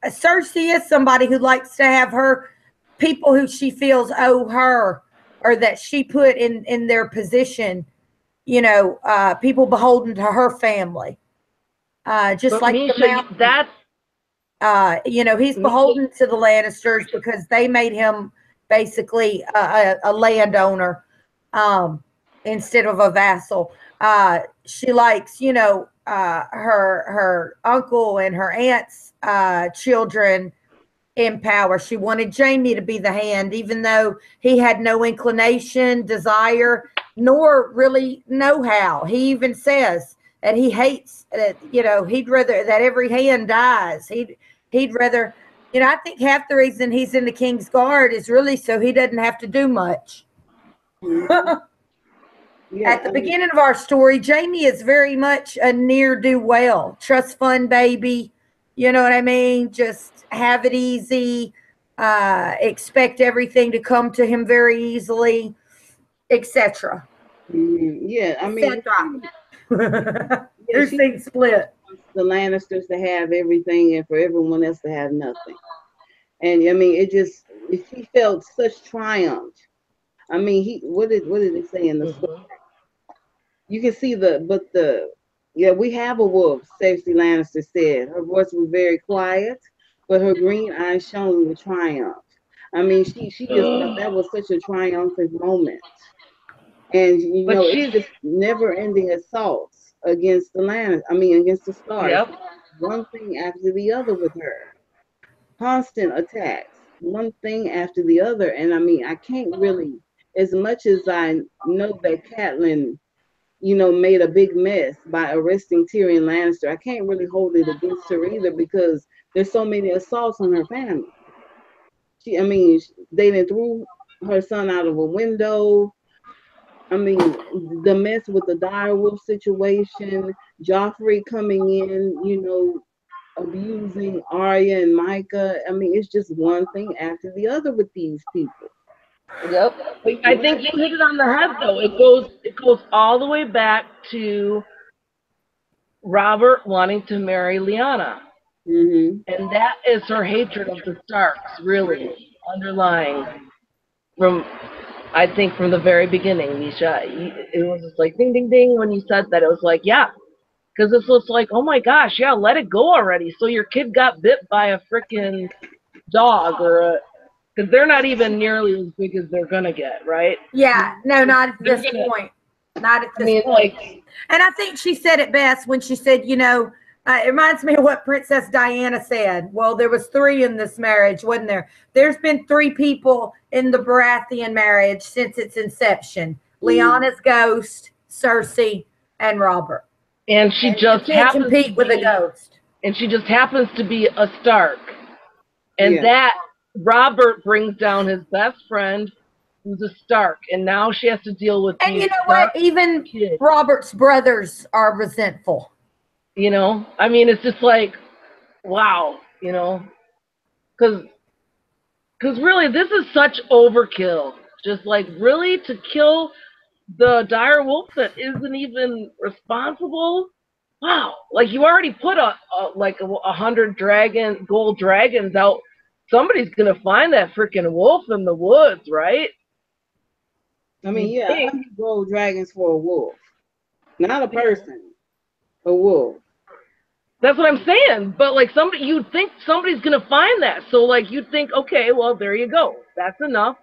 Cersei is somebody who likes to have her people who she feels owe her or that she put in their position, people beholden to her family. Just But like the Misha, mountain. He's Misha, beholden to the Lannisters because they made him basically a landowner, instead of a vassal. She likes, her uncle and her aunt's children in power. She wanted Jamie to be the hand, even though he had no inclination, desire, nor really know how. He even says that he hates that, he'd rather that every hand dies. He'd rather, I think half the reason he's in the King's Guard is really so he doesn't have to do much. Mhm. At Yeah, the I mean, beginning of our story, Jamie is very much a near do well, trust fund baby. You know what I mean? Just have it easy, expect everything to come to him very easily, etc. yeah. I mean, etc. yeah, Who's she seen Split? wants the Lannisters to have everything and for everyone else to have nothing. And I mean, she felt such triumph. I mean, what did it say in the story? mhm. You can see yeah, we have a wolf, Cersei Lannister said. Her voice was very quiet, but her green eyes shone with triumph. I mean, she just thought that was such a triumphant moment. And But it's she's, just never ending assaults against against the Starks. yep. One thing after the other with her. Constant attacks, one thing after the other. And I mean, I can't really, as much as I know that Catelyn made a big mess by arresting Tyrion Lannister. I can't really hold it against her either because there's so many assaults on her family. They done threw her son out of a window. I mean, the mess with the direwolf situation, Joffrey coming in, abusing Arya and Micah. I mean, it's just one thing after the other with these people. Yep. But I think you hit it on the head though. It goes all the way back to Robert wanting to marry Lyanna. Hmm. And that is her hatred of the Starks, really, underlying from, I think, from the very beginning, Nisha. It was just like ding, ding, ding when you said that. It was like, yeah. Because it's just like, oh my gosh, yeah, let it go already. So your kid got bit by a freaking dog or a. Because they're not even nearly as big as they're going to get, right? Yeah, no, not at They're this gonna, point. Not at I this mean, point. like, And I think she said it best when she said, it reminds me of what Princess Diana said. Well, there was three in this marriage, wasn't there? There's been three people in the Baratheon marriage since its inception. Lyanna's ghost, Cersei, and Robert. and she And you just can't happens to compete with a be, ghost. and she just happens to be a Stark. And Yeah. that Robert brings down his best friend, who's a Stark, and now she has to deal with And these you know what? Stark Even kids. Robert's brothers are resentful. I mean, it's just like, wow, because really, this is such overkill. Just like really to kill the dire wolf that isn't even responsible. Wow, like you already put like 100 gold dragons out. Somebody's gonna find that freaking wolf in the woods, right? I mean, You yeah, think? 100 gold dragons for a wolf, not a person, a wolf. That's what I'm saying. But like you'd think somebody's gonna find that. So like you'd think, okay, well there you go. That's enough.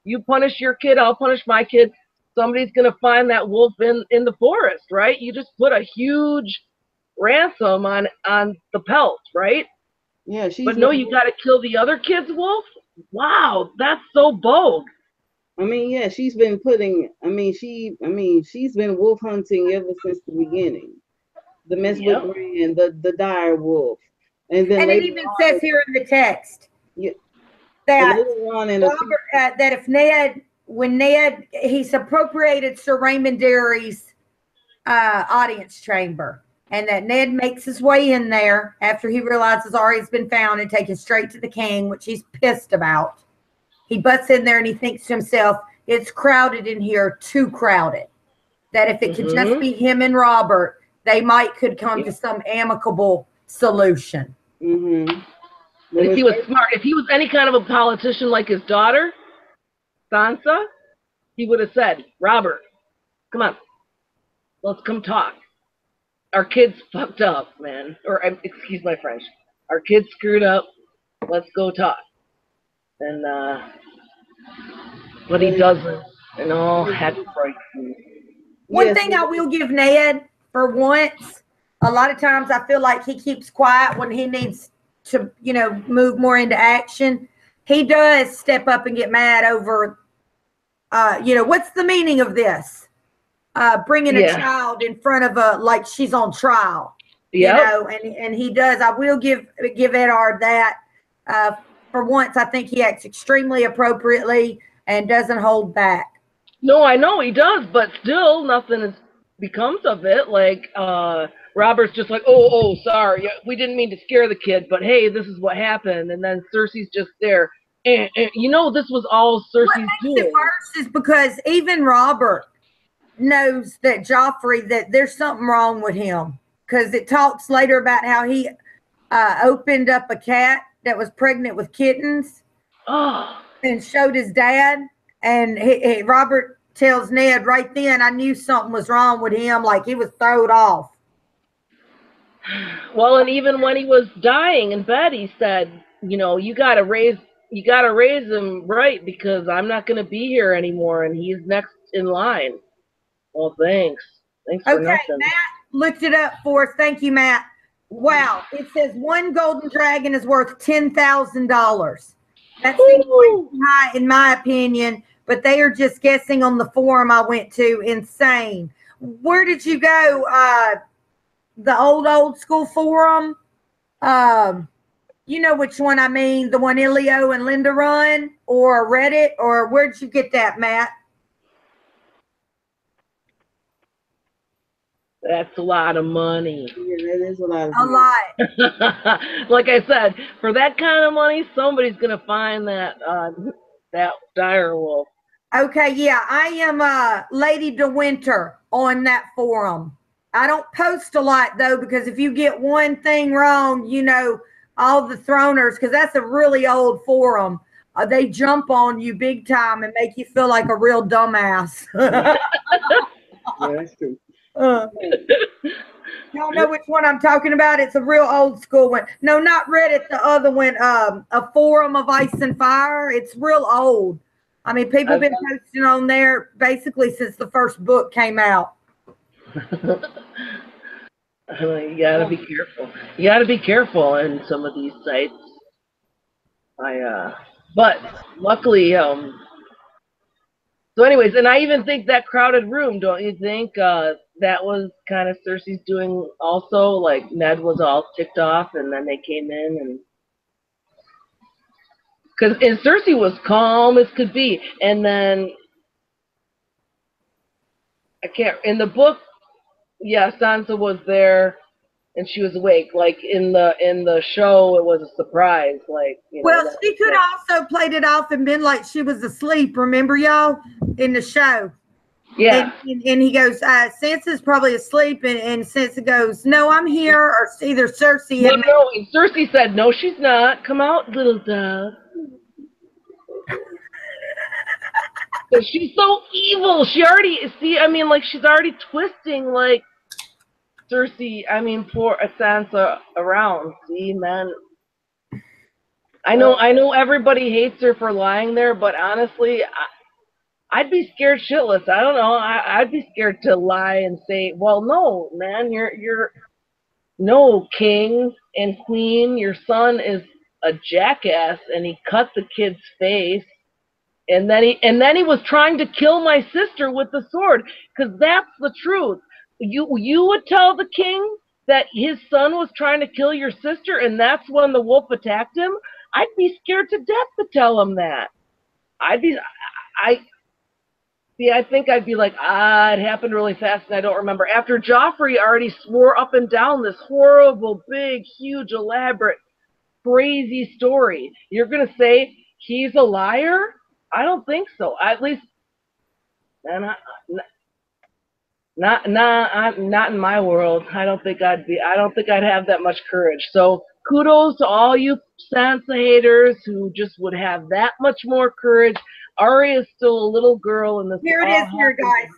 You punish your kid, I'll punish my kid. Somebody's gonna find that wolf in the forest, right? You just put a huge ransom on the pelt, right? Yeah, she's But no, been. you got to kill the other kid's wolf. Wow, that's so bold. I mean, yeah, she's been putting. She's been wolf hunting ever since the beginning. The mess with Yep. Bran, the dire wolf, and then And it later even on, says here in the text yeah, that later on in a Robert, that if Ned, when Ned, he's appropriated Sir Raymond Derry's audience chamber, and that Ned makes his way in there after he realizes Arya's been found and taken straight to the king, which he's pissed about. He butts in there and he thinks to himself, it's crowded in here, too crowded. That if it could just be him and Robert, they could come to some amicable solution. Mm-hmm. If he was smart, if he was any kind of a politician like his daughter, Sansa, he would have said, Robert, come on, let's come talk. Our kid's fucked up, man. Or, excuse my French. Our kid's screwed up. Let's go talk. And, but he doesn't. And all heck breaks loose. One thing I will give Ned, for once, a lot of times I feel like he keeps quiet when he needs to, move more into action. He does step up and get mad over, what's the meaning of this? Bringing a child in front of like she's on trial. And he does. I will give Eddard that. For once, I think he acts extremely appropriately and doesn't hold back. No, I know he does, but still nothing becomes of it. Like Robert's just like, oh, sorry, we didn't mean to scare the kid, but hey, this is what happened. And then Cersei's just there. And this was all Cersei's doing. What makes it worse is because even Robert knows that Joffrey, that there's something wrong with him, because it talks later about how he opened up a cat that was pregnant with kittens and showed his dad, and Robert tells Ned right then, I knew something was wrong with him, like he was thrown off. Well, and even when he was dying in bed, he said, you gotta raise him right, because I'm not gonna be here anymore and he's next in line. Well, thanks for nothing. Matt looked it up for us. Thank you, Matt. Wow, it says one golden dragon is worth $10,000. That seems high in my opinion, but they are just guessing on the forum I went to. Insane. Where did you go? The old school forum? You know which one I mean, the one Ilio and Linda run, or Reddit, or where'd you get that, Matt? That's a lot of money. Yeah, that is a lot of money. Like I said, for that kind of money, somebody's gonna find that dire wolf. Okay, yeah, I am Lady De Winter on that forum. I don't post a lot though, because if you get one thing wrong, all the throners, because that's a really old forum, they jump on you big time and make you feel like a real dumbass. Yeah, that's true. Y'all know which one I'm talking about? It's a real old school one. No, not Reddit, the other one, a forum of Ice and Fire. It's real old. I mean, people have been posting on there basically since the first book came out. You gotta be careful. You gotta be careful in some of these sites. But luckily, so anyways, and I even think that crowded room, don't you think, that was kind of Cersei's doing also? Like, Ned was all ticked off, and then they came in, and Cersei was calm as could be, and then, in the book, yeah, Sansa was there, and she was awake. Like, in the show, it was a surprise, like, Well, she could also played it off and been like she was asleep, remember, y'all, in the show? Yeah. And he goes, Sansa's probably asleep, and Sansa goes, no, I'm here, or either Cersei. No, Cersei said, no, she's not. Come out, little dove. She's so evil. She already, she's already twisting, like, Cersei, I mean, poor Sansa around. See, man. I know everybody hates her for lying there, but honestly, I'd be scared shitless. I don't know. I'd be scared to lie and say, well, no, man, you're no king and queen. Your son is a jackass, and he cut the kid's face, and then he was trying to kill my sister with the sword. Because that's the truth. You would tell the king that his son was trying to kill your sister, and that's when the wolf attacked him. I'd be scared to death to tell him that. I See, I think I'd be like, it happened really fast and I don't remember. After Joffrey already swore up and down this horrible, big, huge, elaborate, crazy story, you're going to say he's a liar? I don't think so. At least, not in my world. I don't think I'd have that much courage. So kudos to all you Sansa haters who just would have that much more courage. Arya is still a little girl in this. Here it is, here, guys.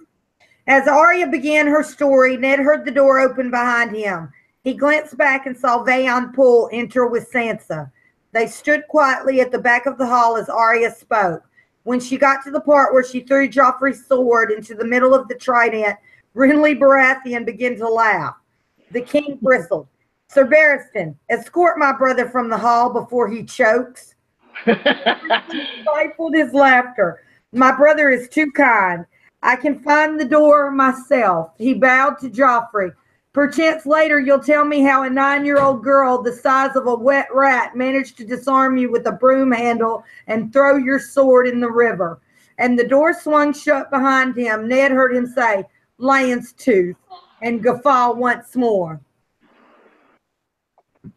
As Arya began her story, Ned heard the door open behind him. He glanced back and saw Vayon Poole enter with Sansa. They stood quietly at the back of the hall as Arya spoke. When she got to the part where she threw Joffrey's sword into the middle of the trident, Renly Baratheon began to laugh. The king bristled. Sir Barristan, escort my brother from the hall before he chokes. He stifled his laughter. My brother is too kind. I can find the door myself. He bowed to Joffrey. Perchance later you'll tell me how a 9-year-old girl the size of a wet rat managed to disarm you with a broom handle and throw your sword in the river. And the door swung shut behind him. Ned heard him say, "Lion's tooth," and guffaw once more.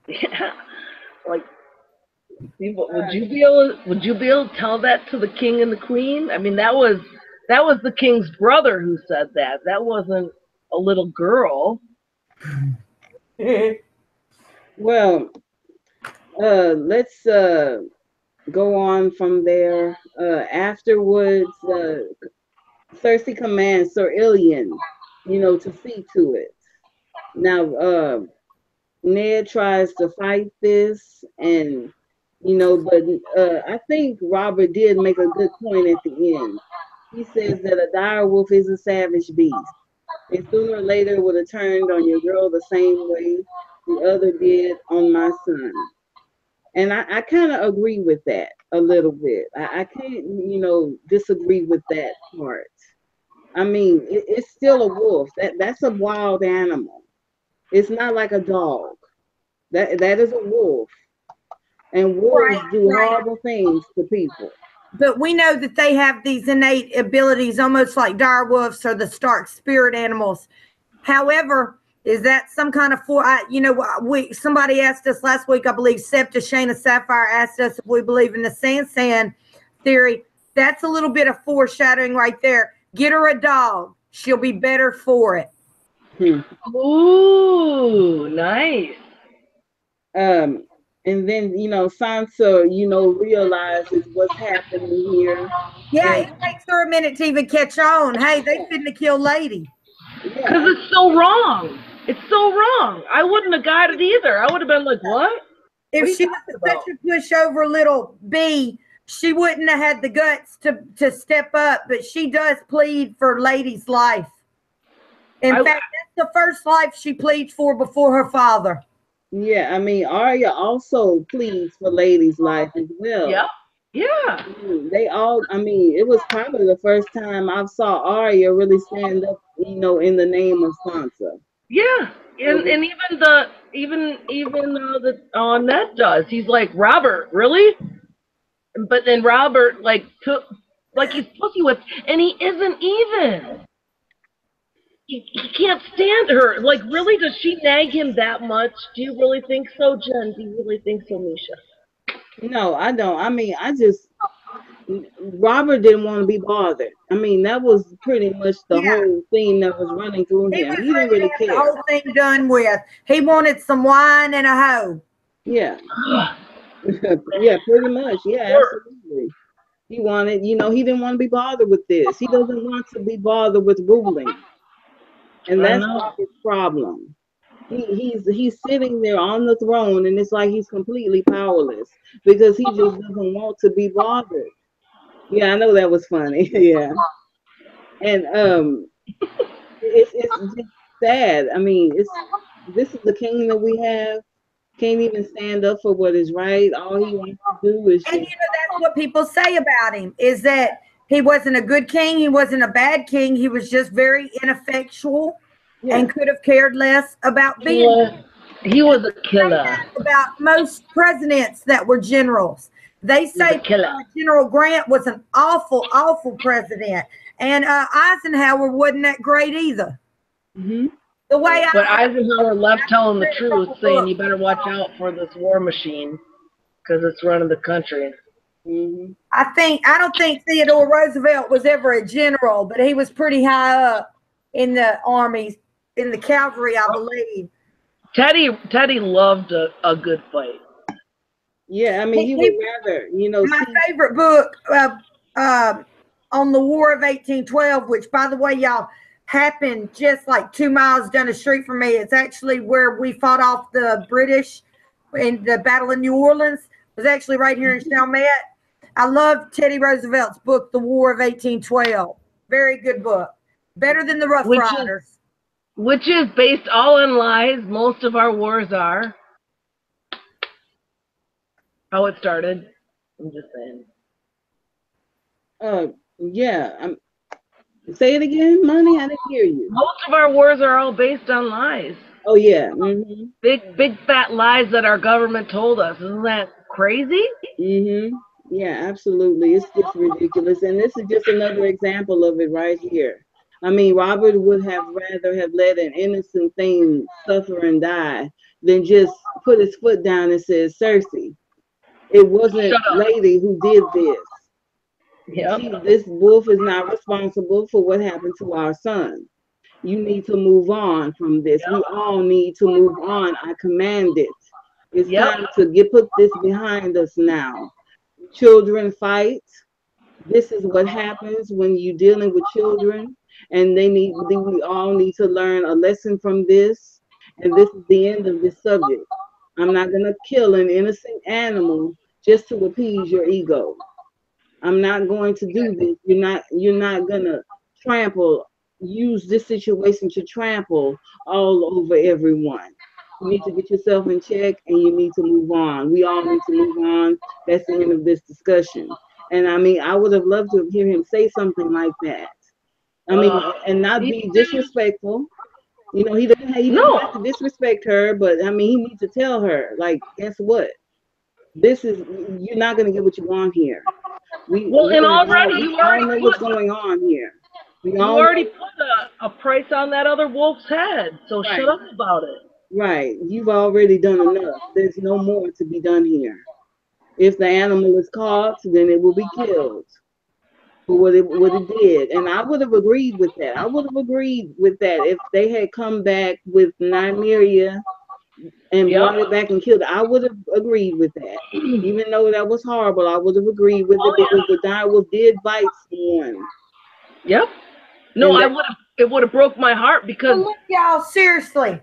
Yeah, like, would you be able to tell that to the king and the queen? I mean, that was the king's brother who said that. That wasn't a little girl. Well, let's go on from there. Afterwards, Cersei commands Sir Ilyn, to see to it. Now, Ned tries to fight this, and but I think Robert did make a good point at the end. He says that a dire wolf is a savage beast, and sooner or later it would have turned on your girl the same way the other did on my son. And I kind of agree with that a little bit. I can't, disagree with that part. I mean, it's still a wolf. That's a wild animal. It's not like a dog. That is a wolf. And wolves do horrible things to people. But we know that they have these innate abilities, almost like dire wolves or the Stark spirit animals. However, is that some kind of somebody asked us last week, I believe, Septa Shayna Sapphire asked us if we believe in the Sand theory. That's a little bit of foreshadowing right there. Get her a dog. She'll be better for it. Ooh, nice. And then, Sansa, realizes what's happening here. Yeah, it takes her a minute to even catch on. Hey, they finna kill Lady. Because it's so wrong. It's so wrong. I wouldn't have got it either. I would have been like, what? If she was such a pushover little bee, she wouldn't have had the guts to step up. But she does plead for Lady's life. In fact, that's the first life she pleads for before her father. Yeah, I mean, Arya also pleads for Lady's life as well. Yeah. Yeah. They all, I mean, it was probably the first time I saw Arya really stand up, in the name of Sansa. Yeah. And even Ned does. He's like, Robert, really? But then Robert he's pussy whipped, and he isn't even. He can't stand her. Like, really? Does she nag him that much? Do you really think so, Jen? Do you really think so, Misha? No, I don't. I mean, Robert didn't want to be bothered. I mean, that was pretty much the whole thing that was running through him. He didn't really care. The whole thing done with. He wanted some wine and a hoe. Yeah. Yeah, pretty much. Yeah, absolutely. He wanted, he didn't want to be bothered with this. He doesn't want to be bothered with ruling. And that's his problem. He's sitting there on the throne, and it's like he's completely powerless because he just doesn't want to be bothered. Yeah, I know that was funny. Yeah, and it's just sad. I mean, this is the king that we have. Can't even stand up for what is right. All he wants to do is And just that's what people say about him is that he wasn't a good king, he wasn't a bad king, he was just very ineffectual yeah. and could have cared less about being. He was a Say killer. that about most presidents that were generals. They He was a say killer. General Grant was an awful, awful president, and Eisenhower wasn't that great either. Hmm. The way But Eisenhower left telling the truth, saying you better watch out for this war machine because it's running the country. Hmm. I don't think Theodore Roosevelt was ever a general, but he was pretty high up in the army, in the cavalry, I believe. Teddy loved a good fight. Yeah, I mean, he would rather, My see. favorite book on the War of 1812, which, by the way, y'all, happened just like 2 miles down the street from me. It's actually where we fought off the British in the Battle of New Orleans. It was actually right here in Chalmette. I love Teddy Roosevelt's book, The War of 1812. Very good book. Better than the Rough Riders. Which is based all on lies. Most of our wars are. How it started. I'm just saying. Yeah. Say it again, Moni. I didn't hear you. Most of our wars are all based on lies. Oh yeah. Mm-hmm. Big fat lies that our government told us. Isn't that crazy? Mm-hmm. Yeah, absolutely. It's just ridiculous, and this is just another example of it right here. I mean, Robert would have rather have let an innocent thing suffer and die than just put his foot down and said, "Cersei, it wasn't Lady who did this. Yep. This wolf is not responsible for what happened to our son. You need to move on from this. We all need to move on. I command it. It's time to put this behind us now. Children fight. This is what happens when you're dealing with children, and we all need to learn a lesson from this. And this is the end of this subject. I'm not gonna kill an innocent animal just to appease your ego. I'm not going to do this. You're not gonna use this situation to trample all over everyone. You need to get yourself in check and you need to move on. We all need to move on. That's the end of this discussion. And I mean, I would have loved to hear him say something like that. I mean, and not be disrespectful. He doesn't have to disrespect her, but I mean, he needs to tell her, like, guess what? You're not going to get what you want here. We all know what's going on here. You already put a price on that other wolf's head, so shut up about it. Right. You've already done enough. There's no more to be done here. If the animal is caught, then it will be killed for what it did. And I would have agreed with that. I would have agreed with that if they had come back with Nymeria and brought it back and killed it. I would have agreed with that. Even though that was horrible, I would have agreed with it because the direwolf did bite someone. Yep. No, it would have broke my heart because look, y'all, seriously.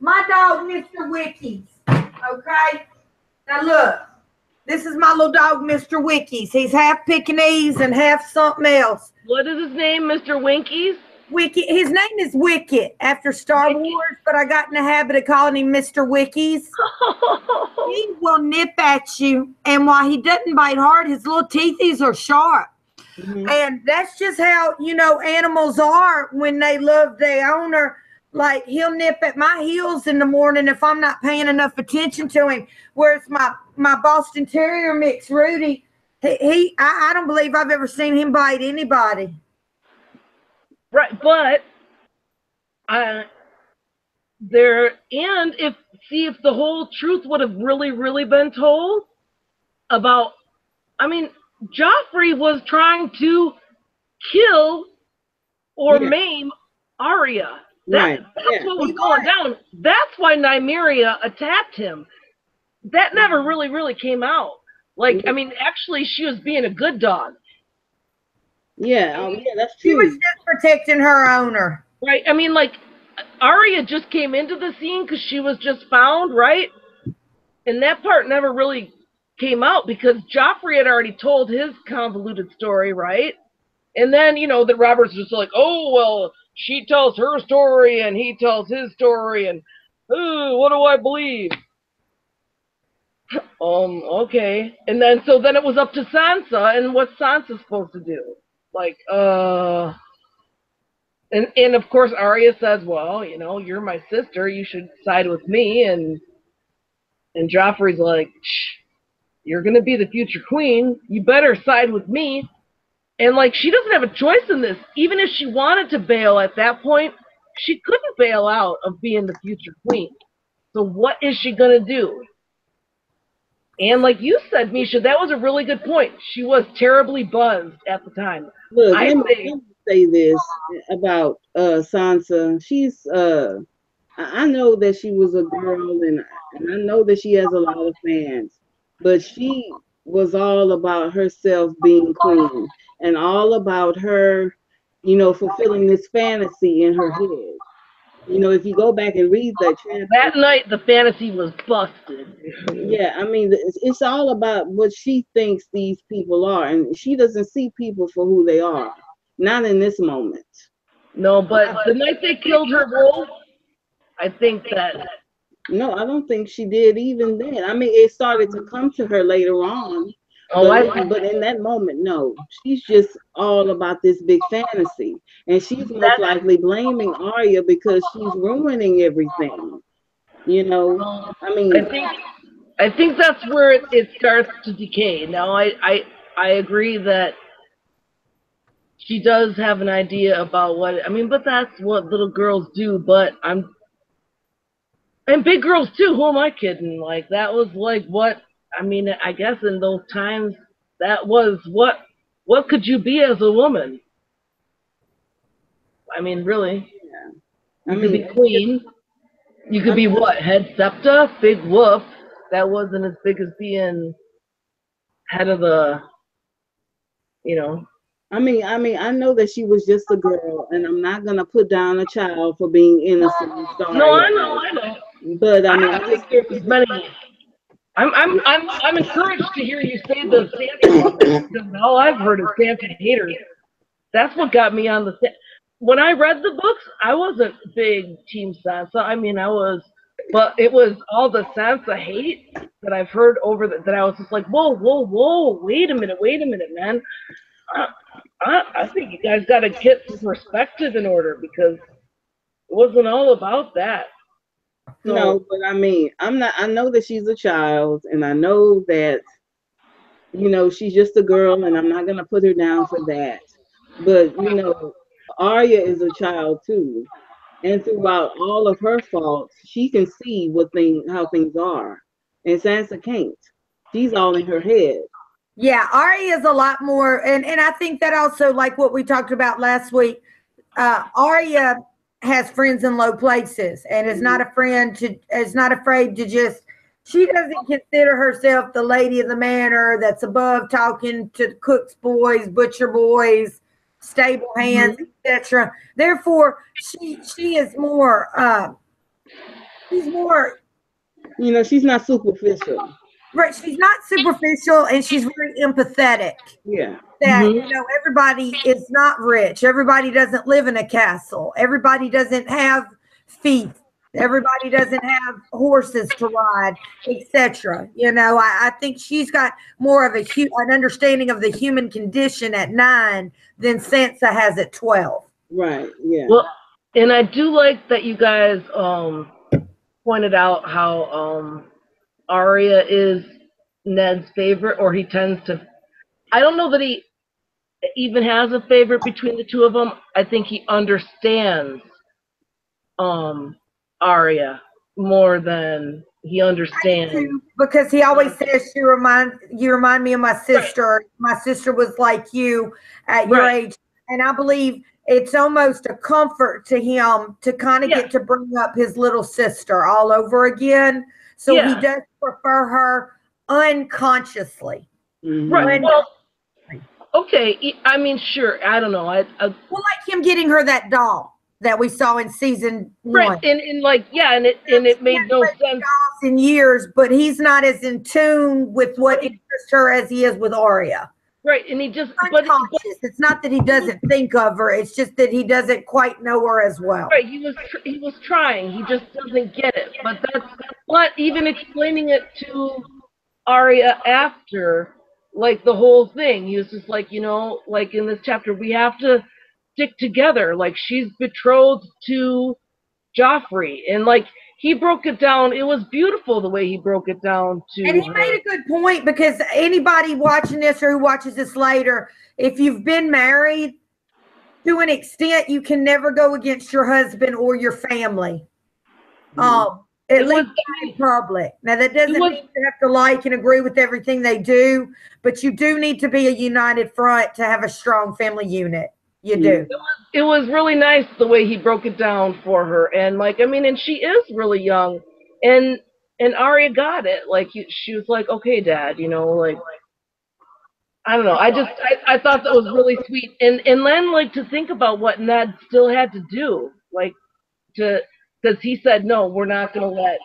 My dog, Mr. Wickies. Okay? Now look, this is my little dog, Mr. Wickies. He's half Pekingese and half something else. What is his name, Mr. Winkies? Wicket. His name is Wicket after Star Wars, but I got in the habit of calling him Mr. Wickies. He will nip at you, and while he doesn't bite hard, his little teethies are sharp. Mm-hmm. And that's just how, animals are when they love their owner. Like, he'll nip at my heels in the morning if I'm not paying enough attention to him. Whereas my Boston Terrier mix, Rudy, I don't believe I've ever seen him bite anybody. Right, but if the whole truth would have really been told about, Joffrey was trying to kill or maim Arya. That's what was going down. That's why Nymeria attacked him. That never really came out. Actually, she was being a good dog. Yeah, that's true. She was just protecting her owner. Right. Arya just came into the scene because she was just found, right? And that part never really came out because Joffrey had already told his convoluted story, right? And then, you know, that Robert's just like, oh, well, she tells her story and he tells his story, and, ooh, what do I believe? Okay. And then, so then it was up to Sansa, and what's Sansa supposed to do? Like, and of course Arya says, well, you know, you're my sister, you should side with me, and Joffrey's like, shh, you're gonna be the future queen, you better side with me. And like, she doesn't have a choice in this. Even if she wanted to bail at that point, she couldn't bail out of being the future queen. So what is she gonna do? And like you said, Misha, that was a really good point. She was terribly buzzed at the time. Look, let me say this about Sansa. She's I know that she was a girl, and I know that she has a lot of fans, but she was all about herself being queen and all about her, you know, fulfilling this fantasy in her head. You know, if you go back and read that chapter, that night the fantasy was busted. Yeah, I mean, it's all about what she thinks these people are, and she doesn't see people for who they are. Not in this moment. No, but the night they killed her wolf, I think that. No, I don't think she did even then. I mean, it started to come to her later on. Oh, but in that moment, no. She's just all about this big fantasy. And she's most likely blaming Arya because she's ruining everything. You know, I mean, I think that's where it starts to decay. Now, I agree that she does have an idea about what, I mean, but that's what little girls do. But and big girls too. Who am I kidding? Like, that was like what, I mean, I guess in those times, that was what could you be as a woman? I mean, really? Yeah. You could be queen. You could be what? Head septa? Big whoop. That wasn't as big as being head of the, you know. I mean, I know that she was just a girl, and I'm not gonna put down a child for being innocent and sorry. No, I know. But I mean, I think there's as many. I'm encouraged to hear you say the Santa because all I've heard is Santa haters. That's what got me on the. When I read the books, I wasn't big Team Sansa. I mean, but it was all the Sansa hate that I've heard over that I was just like, whoa, wait a minute, man. I think you guys got to get some perspective in order because it wasn't all about that. So, no, but I mean, I know that she's a child, and I know that, you know, she's just a girl, and I'm not gonna put her down for that. But you know, Arya is a child too, and throughout all of her faults, she can see how things are, and Sansa can't. She's all in her head. Yeah, Arya is a lot more, and I think that also, like what we talked about last week, Arya has friends in low places and is not afraid to just. She doesn't consider herself the lady of the manor that's above talking to cook's boys, butcher boys, stable hands, etc. Therefore, she is more. She's more. You know, she's not superficial. Right, she's not superficial, and she's very empathetic. Yeah. That, you know, everybody is not rich. Everybody doesn't live in a castle. Everybody doesn't have feet. Everybody doesn't have horses to ride, etc. You know, I think she's got more of an understanding of the human condition at 9 than Sansa has at 12. Right. Yeah. Well, and I do like that you guys pointed out how Arya is Ned's favorite, or he tends to. I don't know that he even has a favorite between the two of them. I think he understands Arya more than he understands. Because he always says, you remind me of my sister. Right. My sister was like you at your age. And I believe it's almost a comfort to him to kind of get to bring up his little sister all over again. So he does prefer her unconsciously. Right. Well, okay. I mean, sure. I don't know. Well, like him getting her that doll. that we saw in season 1. Right, and like, yeah, and it made no sense in years, but he's not as in tune with what interests her as he is with Arya. Right, and he just it's not that he doesn't think of her, it's just that he doesn't quite know her as well. Right, he was trying, he just doesn't get it. But even explaining it to Arya after, like, the whole thing, he was just like, you know, like in this chapter, we have to stick together. Like, she's betrothed to Joffrey, and like, he broke it down. It was beautiful the way he broke it down to And he made a good point, because anybody watching this or who watches this later, if you've been married, to an extent, you can never go against your husband or your family. At least in public. Now, that doesn't mean you have to like and agree with everything they do, but you do need to be a united front to have a strong family unit. You do. It was really nice the way he broke it down for her, and like, I mean, and she is really young, and Arya got it. Like, she was like, okay, Dad, you know, like, I don't know. I thought that was really sweet, and then, like, to think about what Ned still had to do, like, because he said, no, we're not going to let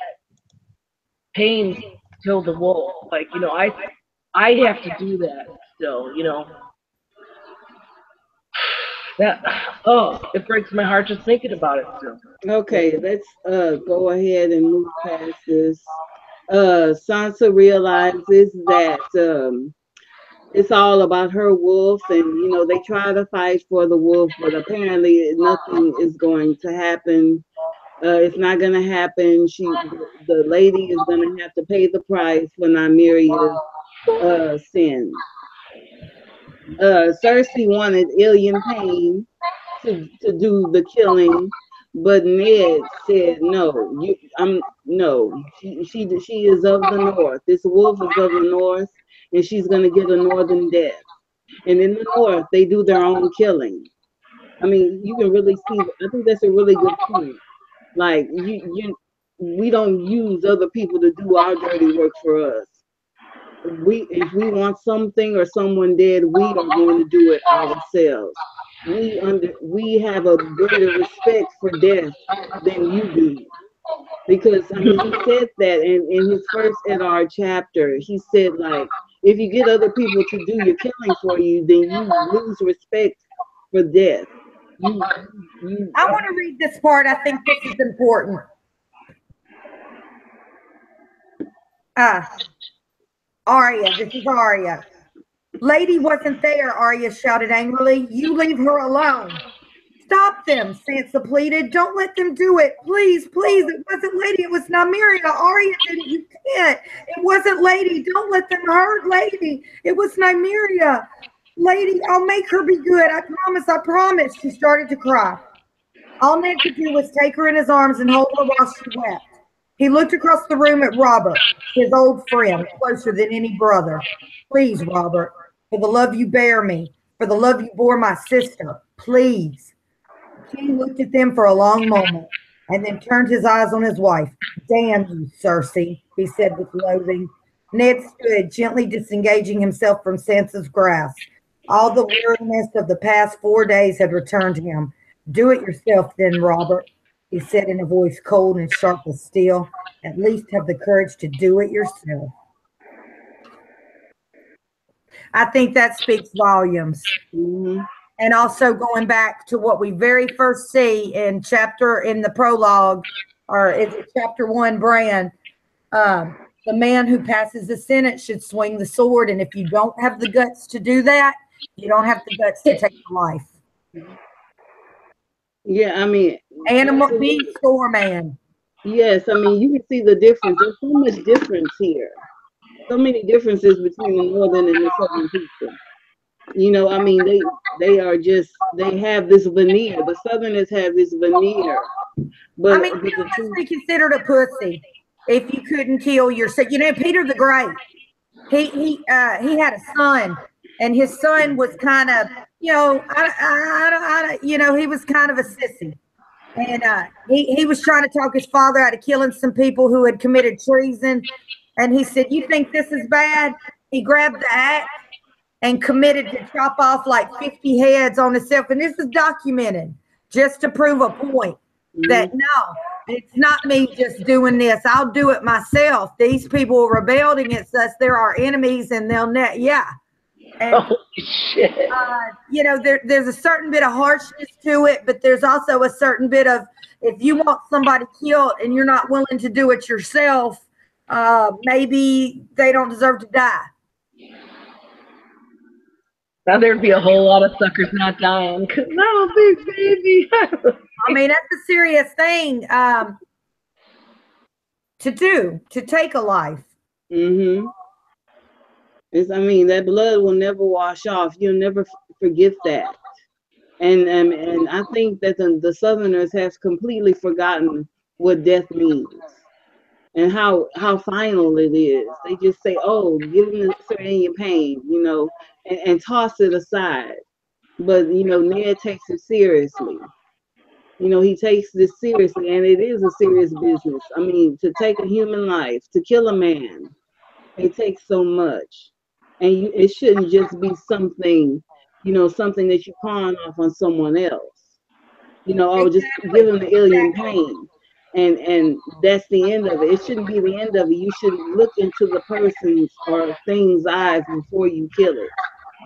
pain kill the wolf. Like, you know, I have to do that still, you know. It breaks my heart just thinking about it still. Okay, let's go ahead and move past this. Sansa realizes that it's all about her wolf, and you know, they try to fight for the wolf, but apparently nothing is going to happen. It's not going to happen. The lady is going to have to pay the price for Nymeria's sins. Cersei wanted Illian Payne to do the killing, but Ned said no. She is of the north. This wolf is of the north, and she's gonna get a northern death. And in the north, they do their own killing. I mean, you can really see. I think that's a really good point. Like, we don't use other people to do our dirty work for us. If we want something or someone dead, we are going to do it ourselves. We have a greater respect for death than you do, because I mean, he said that in his first Eddard chapter. He said, like, if you get other people to do your killing for you, then you lose respect for death. I want to read this part. I think this is important. Arya, this is Arya. Lady wasn't there, Arya shouted angrily. You leave her alone. Stop them, Sansa pleaded. Don't let them do it. Please, please. It wasn't Lady. It was Nymeria. Arya did it. You can't. It wasn't Lady. Don't let them hurt Lady. It was Nymeria. Lady, I'll make her be good. I promise. I promise. She started to cry. All Ned could do was take her in his arms and hold her while she wept. He looked across the room at Robert, his old friend, closer than any brother. Please, Robert, for the love you bear me, for the love you bore my sister, please. The king looked at them for a long moment and then turned his eyes on his wife. Damn you, Cersei, he said with loathing. Ned stood, gently disengaging himself from Sansa's grasp. All the weariness of the past 4 days had returned to him. Do it yourself then, Robert, he said in a voice cold and sharp as steel. At least have the courage to do it yourself. I think that speaks volumes. Mm-hmm. And also going back to what we very first see in the prologue, or is it chapter 1, Bran? The man who passes the sentence should swing the sword, and if you don't have the guts to do that, you don't have the guts to take life. Yeah, I mean, animal beast or man. Yes, I mean, you can see the difference. There's so much difference here. So many differences between the northern and the southern people. You know, I mean, they have this veneer. The southerners have this veneer. But I mean, you must be considered a pussy if you couldn't kill yourself. You know, Peter the Great, he had a son, and his son was kind of, you know, he was kind of a sissy. And he was trying to talk his father out of killing some people who had committed treason. And he said, you think this is bad? He grabbed the axe and committed to chop off like 50 heads on himself. And this is documented. just to prove a point that no, it's not me just doing this. I'll do it myself. These people rebelled against us. They're our enemies, and they'll And, Holy shit. you know, there's a certain bit of harshness to it, but there's also a certain bit of, if you want somebody killed and you're not willing to do it yourself, maybe they don't deserve to die. Now there'd be a whole lot of suckers not dying. No, big baby. I mean, that's a serious thing to do, to take a life. Mm-hmm. I mean, that blood will never wash off. You'll never forget that. And I think that the Southerners have completely forgotten what death means and how final it is. They just say, "Oh, give them the pain," you know, and toss it aside. But you know, Ned takes it seriously. You know, he takes this seriously, and it is a serious business. I mean, to take a human life, to kill a man, it takes so much. And it shouldn't just be something, you know, something that you pawn off on someone else. You know, oh, just give them the alien pain. And that's the end of it. It shouldn't be the end of it. You should look into the person's or thing's eyes before you kill it.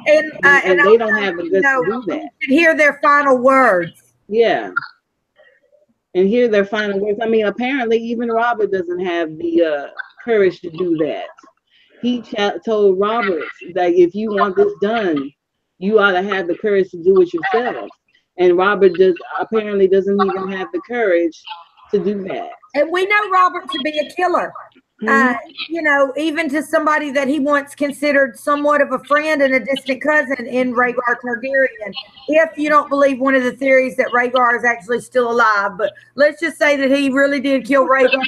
And they don't have the guts to do that. You should hear their final words. Yeah. And hear their final words. I mean, apparently even Robert doesn't have the courage to do that. He told Robert that if you want this done, you ought to have the courage to do it yourself. And Robert apparently doesn't even have the courage to do that. And we know Robert to be a killer. You know, even to somebody that he once considered somewhat of a friend and a distant cousin in Rhaegar Targaryen. If you don't believe one of the theories that Rhaegar is actually still alive, but let's just say that he really did kill Rhaegar.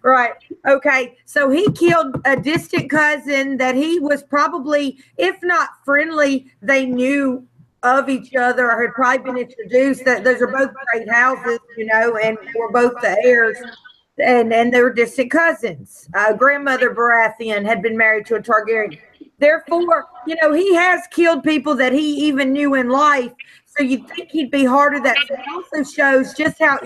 Right. Okay. So he killed a distant cousin that he was probably, if not friendly, they knew of each other or had probably been introduced. That those are both great houses, you know, and they were both the heirs, and they were distant cousins. Grandmother Baratheon had been married to a Targaryen. Therefore, you know, he has killed people that he even knew in life. So you'd think he'd be harder. That also shows just how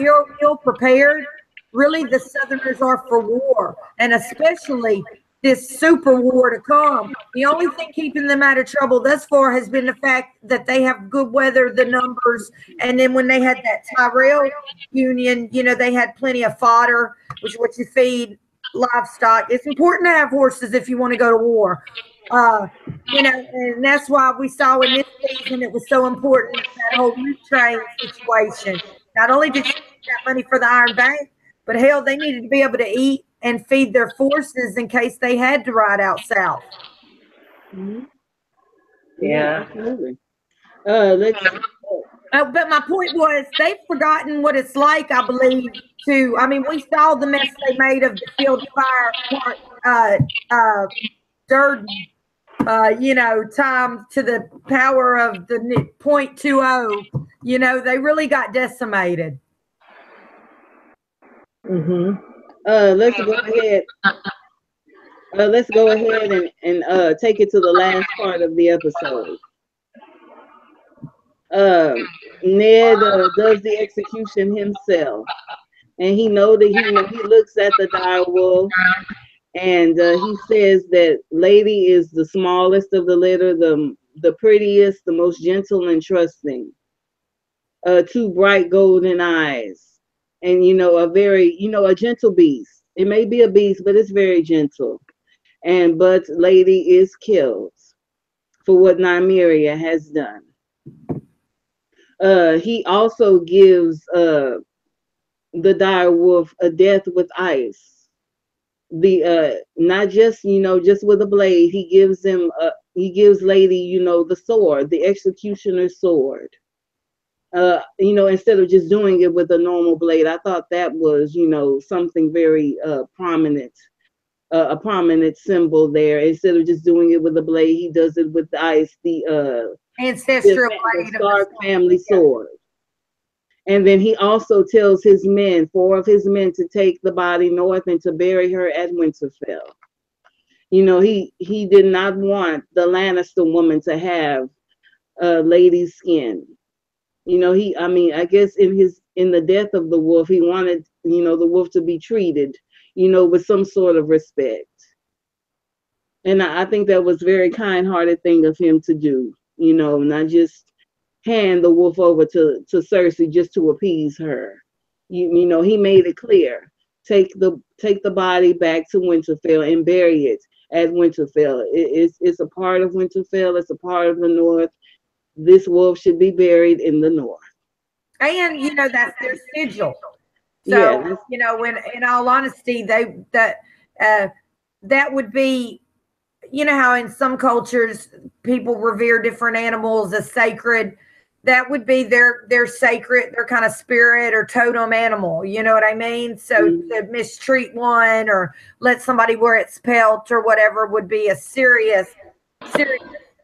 ill prepared really the Southerners are for war, and especially this super war to come. The only thing keeping them out of trouble thus far has been the fact that they have good weather, the numbers, and then when they had that Tyrell Union, you know, they had plenty of fodder, which is what you feed livestock. It's important to have horses if you want to go to war. You know, and that's why we saw in this season it was so important, that whole meat train situation. Not only did you get that money for the Iron Bank, but hell, they needed to be able to eat and feed their forces in case they had to ride out south. Mm-hmm. Yeah. Absolutely. But my point was, they've forgotten what it's like, I believe, to, I mean, we saw the mess they made of the field fire, Durden, you know, time to the power of the 0.20, you know, they really got decimated. Let's go ahead. Let's go ahead and take it to the last part of the episode. Ned does the execution himself, and he looks at the direwolf, and he says that Lady is the smallest of the litter, the prettiest, the most gentle and trusting. Two bright golden eyes. And, you know, a gentle beast. It may be a beast, but it's very gentle. But Lady is killed for what Nymeria has done. He also gives the direwolf a death with ice. Not just, you know, just with a blade. He gives Lady, you know, the sword, the executioner's sword. You know, instead of just doing it with a normal blade. I thought that was, you know, something very prominent, a prominent symbol there. Instead of just doing it with a blade, he does it with the ice, the ancestral blade, the Stark family sword. And then he also tells his men, 4 of his men, to take the body north and to bury her at Winterfell. You know, he did not want the Lannister woman to have Lady's skin. I mean, I guess in the death of the wolf, he wanted, the wolf to be treated, with some sort of respect. And I think that was very kind-hearted thing of him to do, not just hand the wolf over to Cersei just to appease her. He made it clear. Take the body back to Winterfell and bury it at Winterfell. It's a part of Winterfell. It's a part of the North. This wolf should be buried in the North. And that's their sigil. Yeah. So when, in all honesty, that would be, how in some cultures people revere different animals as sacred. That would be their sacred, their kind of spirit or totem animal. You know what I mean? So to mistreat one or let somebody wear its pelt or whatever would be a serious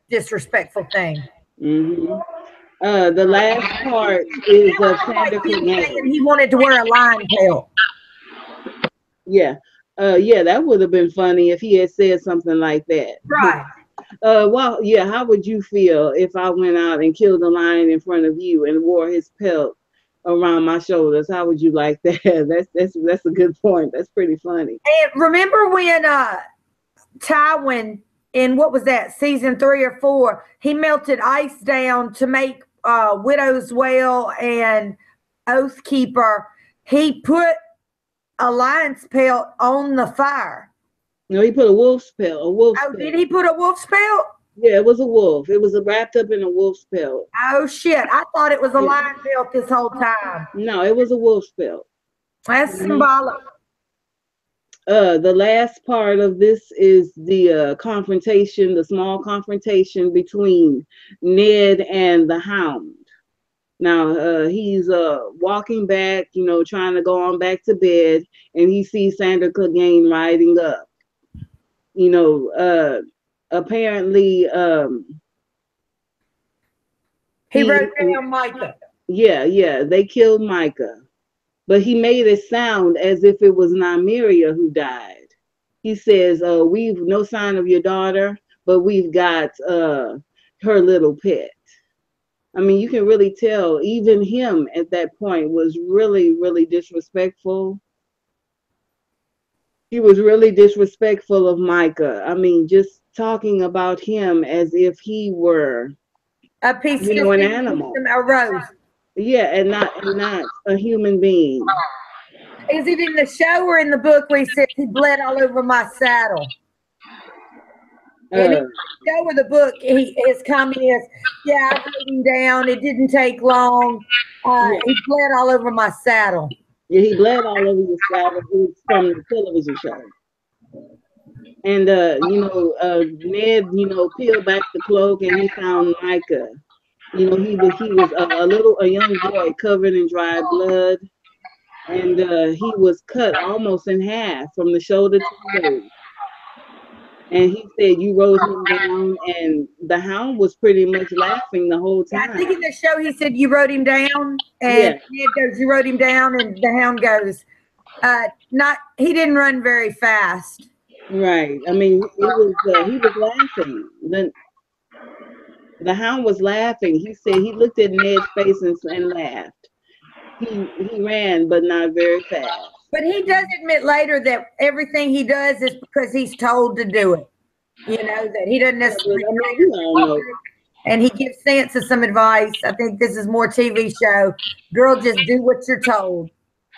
disrespectful thing. The last part is of Sandor Clegane. He wanted to wear a lion pelt. Yeah. Yeah, that would have been funny if he had said something like that. Right. Well, yeah, how would you feel if I went out and killed a lion in front of you and wore his pelt around my shoulders? How would you like that? That's a good point. That's pretty funny. And remember when Tywin, in what was that, season 3 or 4, he melted ice down to make Widow's Well and Oathkeeper. He put a lion's pelt on the fire. No, he put a wolf's pelt. Did he put a wolf's pelt? Yeah, it was a wolf. It was wrapped up in a wolf's pelt. Oh shit! I thought it was a lion pelt this whole time. No, it was a wolf's pelt. That's symbolic. The last part of this is the confrontation, the small confrontation between Ned and the Hound. Now, he's walking back, trying to go on back to bed, and he sees Sandor Clegane riding up. Apparently, he wrote down Micah. Yeah, they killed Micah. But he made it sound as if it was Nymeria who died. He says, we've no sign of your daughter, but we've got her little pet. I mean, you can really tell even him at that point was really, really disrespectful. He was really disrespectful of Micah. I mean, just talking about him as if he were a piece of an animal. A rose. Yeah, and not a human being. Is it in the show or in the book where he says he bled all over my saddle? In the show or the book, his comment is, yeah, I wrote him down. It didn't take long. He bled all over my saddle. Yeah, he bled all over the saddle. It was from the television show. And, Ned, peeled back the cloak and he found Micah. He was a young boy covered in dry blood. And he was cut almost in half from the shoulder to the leg. And he said, you wrote him down, and the Hound was pretty much laughing the whole time. I think in the show he said, you wrote him down, and Ned goes, you wrote him down, and the Hound goes, he didn't run very fast. Right. I mean, he was laughing. The Hound was laughing. He said he looked at Ned's face and laughed. He ran, but not very fast. But he does admit later that everything he does is because he's told to do it. That he doesn't necessarily know. And he gives Sansa some advice. I think this is more TV show. Girl, just do what you're told.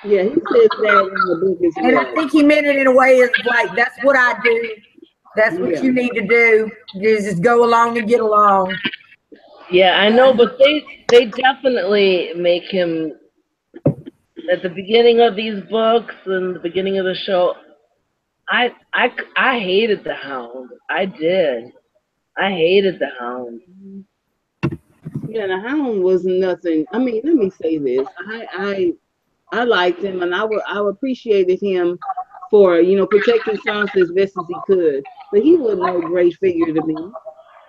Yeah, he says that in the book as well. And I think he meant it in a way as like, that's what I do. That's what you need to do. Just go along and get along. Yeah, I know, but they definitely make him, at the beginning of these books and the beginning of the show, I hated the Hound. I did. I hated the Hound. Yeah, the Hound was nothing. I mean, let me say this. I liked him, and I appreciated him for, protecting Sansa as best as he could. But he was no great figure to me.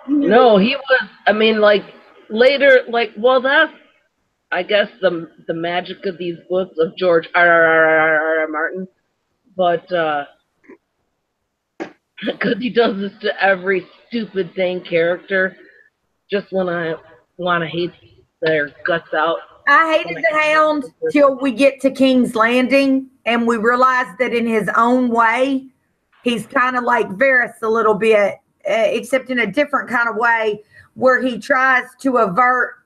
No, he was, I mean, like, later, like, well, that's, I guess, the magic of these books of George R. Martin. But, because he does this to every stupid thing character, just when I want to hate their guts out. I hated the Hound till we get to King's Landing and we realize that in his own way, he's kind of like Varys a little bit, except in a different kind of way, where he tries to avert,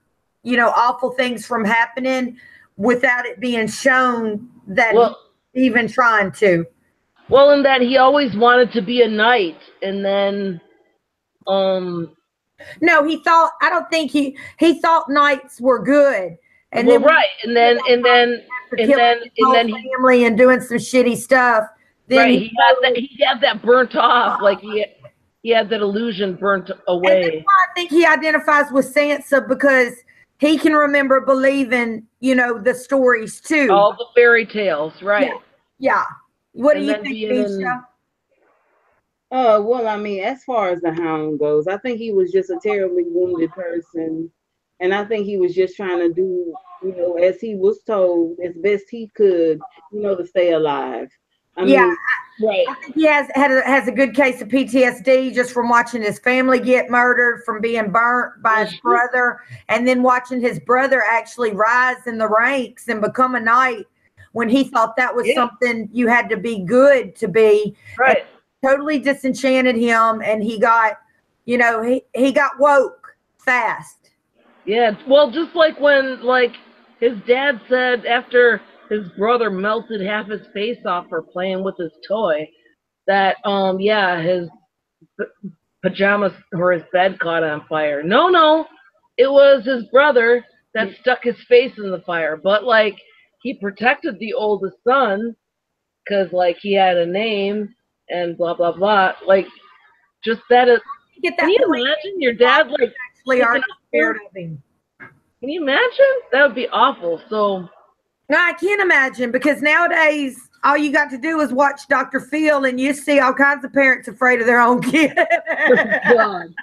awful things from happening without it being shown that he's even trying to. Well, in that he always wanted to be a knight, and then, no, I don't think he thought knights were good. And well, then right, and then family and doing some shitty stuff. Then right, he had that burnt off, like he had that illusion burnt away. And that's why I think he identifies with Sansa, because he can remember believing, the stories too. All the fairy tales, right? Yeah. What do you think, Misha? Well, I mean, as far as the Hound goes, I think he was just a terribly wounded person. And I think he was just trying to do, as he was told, as best he could, to stay alive. I mean, right. I think he has a good case of PTSD just from watching his family get murdered, from being burnt by his brother, and then watching his brother actually rise in the ranks and become a knight when he thought that was something you had to be good to be. Right. It totally disenchanted him, and he got, he got woke fast. Yeah, well, just like when, his dad said after his brother melted half his face off for playing with his toy, that, his pajamas or his bed caught on fire. No, it was his brother that stuck his face in the fire. But, he protected the oldest son because, he had a name and blah, blah, blah. Just that. Can you imagine your dad, actually are scared of him? Can you imagine? That would be awful. So. No, I can't imagine, because nowadays all you got to do is watch Dr. Phil and you see all kinds of parents afraid of their own kid. God.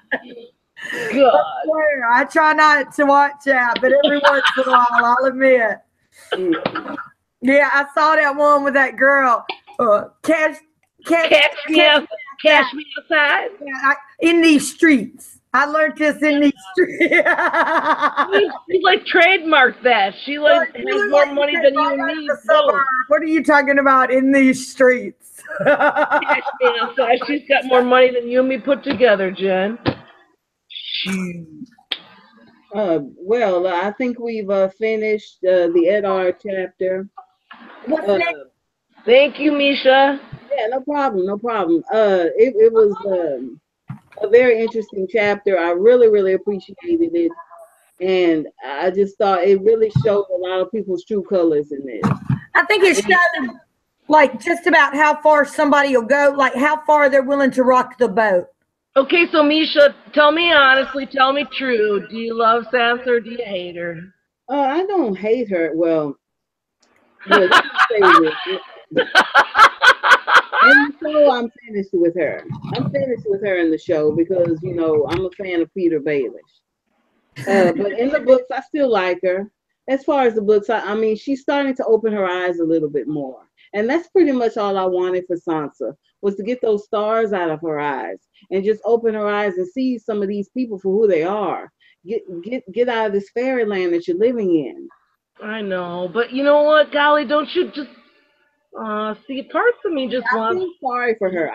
I try not to watch that, but every once in a while, I'll admit. Yeah, I saw that one with that girl. Cash me outside. Yeah, in these streets. I learned this in these streets. She trademarked that. She has more money than you and me. What are you talking about, in these streets? Cash me outside. She's got more money than you and me put together, Jen. Well, I think we've finished the Eddard chapter. What's next? Thank you, Misha. Yeah, no problem. It was a very interesting chapter. I really, really appreciated it. And I just thought it really showed a lot of people's true colors in this. I think it showed, just about how far somebody will go, how far they're willing to rock the boat. Okay, so Misha, tell me honestly, tell me true. Do you love Sansa or do you hate her? I don't hate her. Well, let me say this. In the show, I'm finished with her. I'm finished with her in the show because, I'm a fan of Peter Baelish. But in the books, I still like her. As far as the books, I mean, she's starting to open her eyes a little bit more. And that's pretty much all I wanted for Sansa, was to get those stars out of her eyes and just open her eyes and see some of these people for who they are. Get out of this fairyland that you're living in. I know, but you know what, golly, don't you just see, parts of me just want. I feel sorry for her.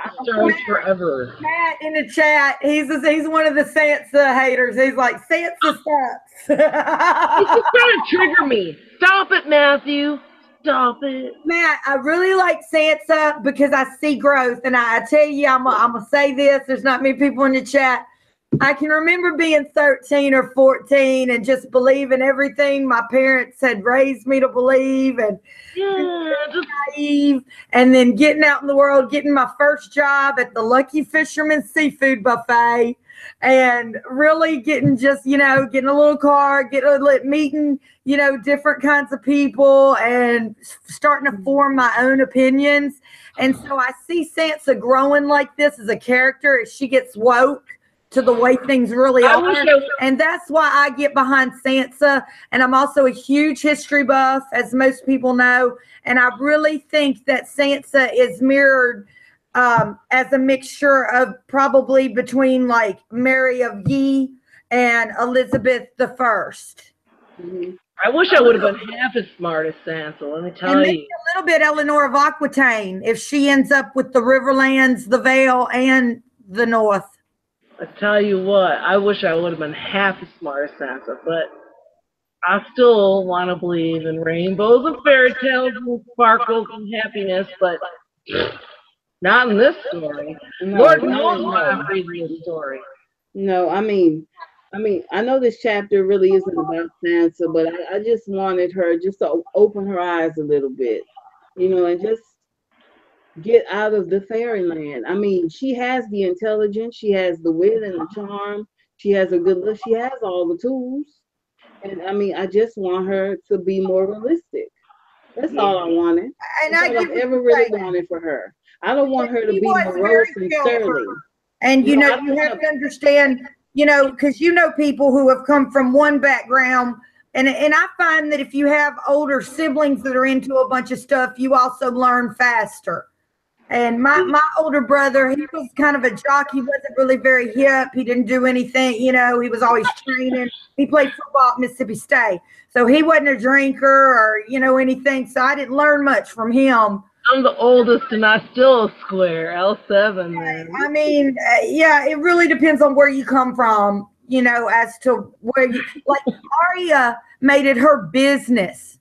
Forever. Matt in the chat, he's one of the Sansa haters. He's like, Sansa sucks. He's just trying to trigger me. Stop it, Matthew. Stop it. Matt, I really like Sansa because I see growth. And I tell you, I'm going to say this. There's not many people in the chat. I can remember being 13 or 14 and just believing everything my parents had raised me to believe, and just naive, and then getting out in the world, getting my first job at the Lucky Fisherman Seafood Buffet, and really getting getting a little car, meeting, different kinds of people, and starting to form my own opinions. And so I see Sansa growing like this as a character as she gets woke to the way things really are. And that's why I get behind Sansa. And I'm also a huge history buff, as most people know. And I really think that Sansa is mirrored as a mixture of probably between Mary of Ye and Elizabeth I. Mhm. I wish I would have been half as smart as Sansa, let me tell And maybe you. a little bit Eleanor of Aquitaine if she ends up with the Riverlands, the Vale, and the North. I tell you what, I wish I would have been half as smart as Sansa, but I still want to believe in rainbows and fairy tales and sparkles and happiness, but not in this story. No, Lord not knows at why I'm no. reading this story. No, I know this chapter really isn't about Sansa, but I just wanted her just to open her eyes a little bit, and just get out of the fairyland. I mean, she has the intelligence, she has the wit and the charm, she has a good look, she has all the tools. And I mean, I just want her to be more realistic. That's all I wanted. And That's I all get I've what ever you're really saying. wanted for her. I don't want her to She be was very morose and skillful. surly. And I you don't have want to understand, because people who have come from one background, and I find that if you have older siblings that are into a bunch of stuff, you also learn faster. And my older brother, he was kind of a jock. He wasn't really very hip. He didn't do anything, he was always training. He played football at Mississippi State. So he wasn't a drinker or, anything. So I didn't learn much from him. I'm the oldest and I still square, L7, man. I mean, yeah, it really depends on where you come from, as to where like Arya made it her business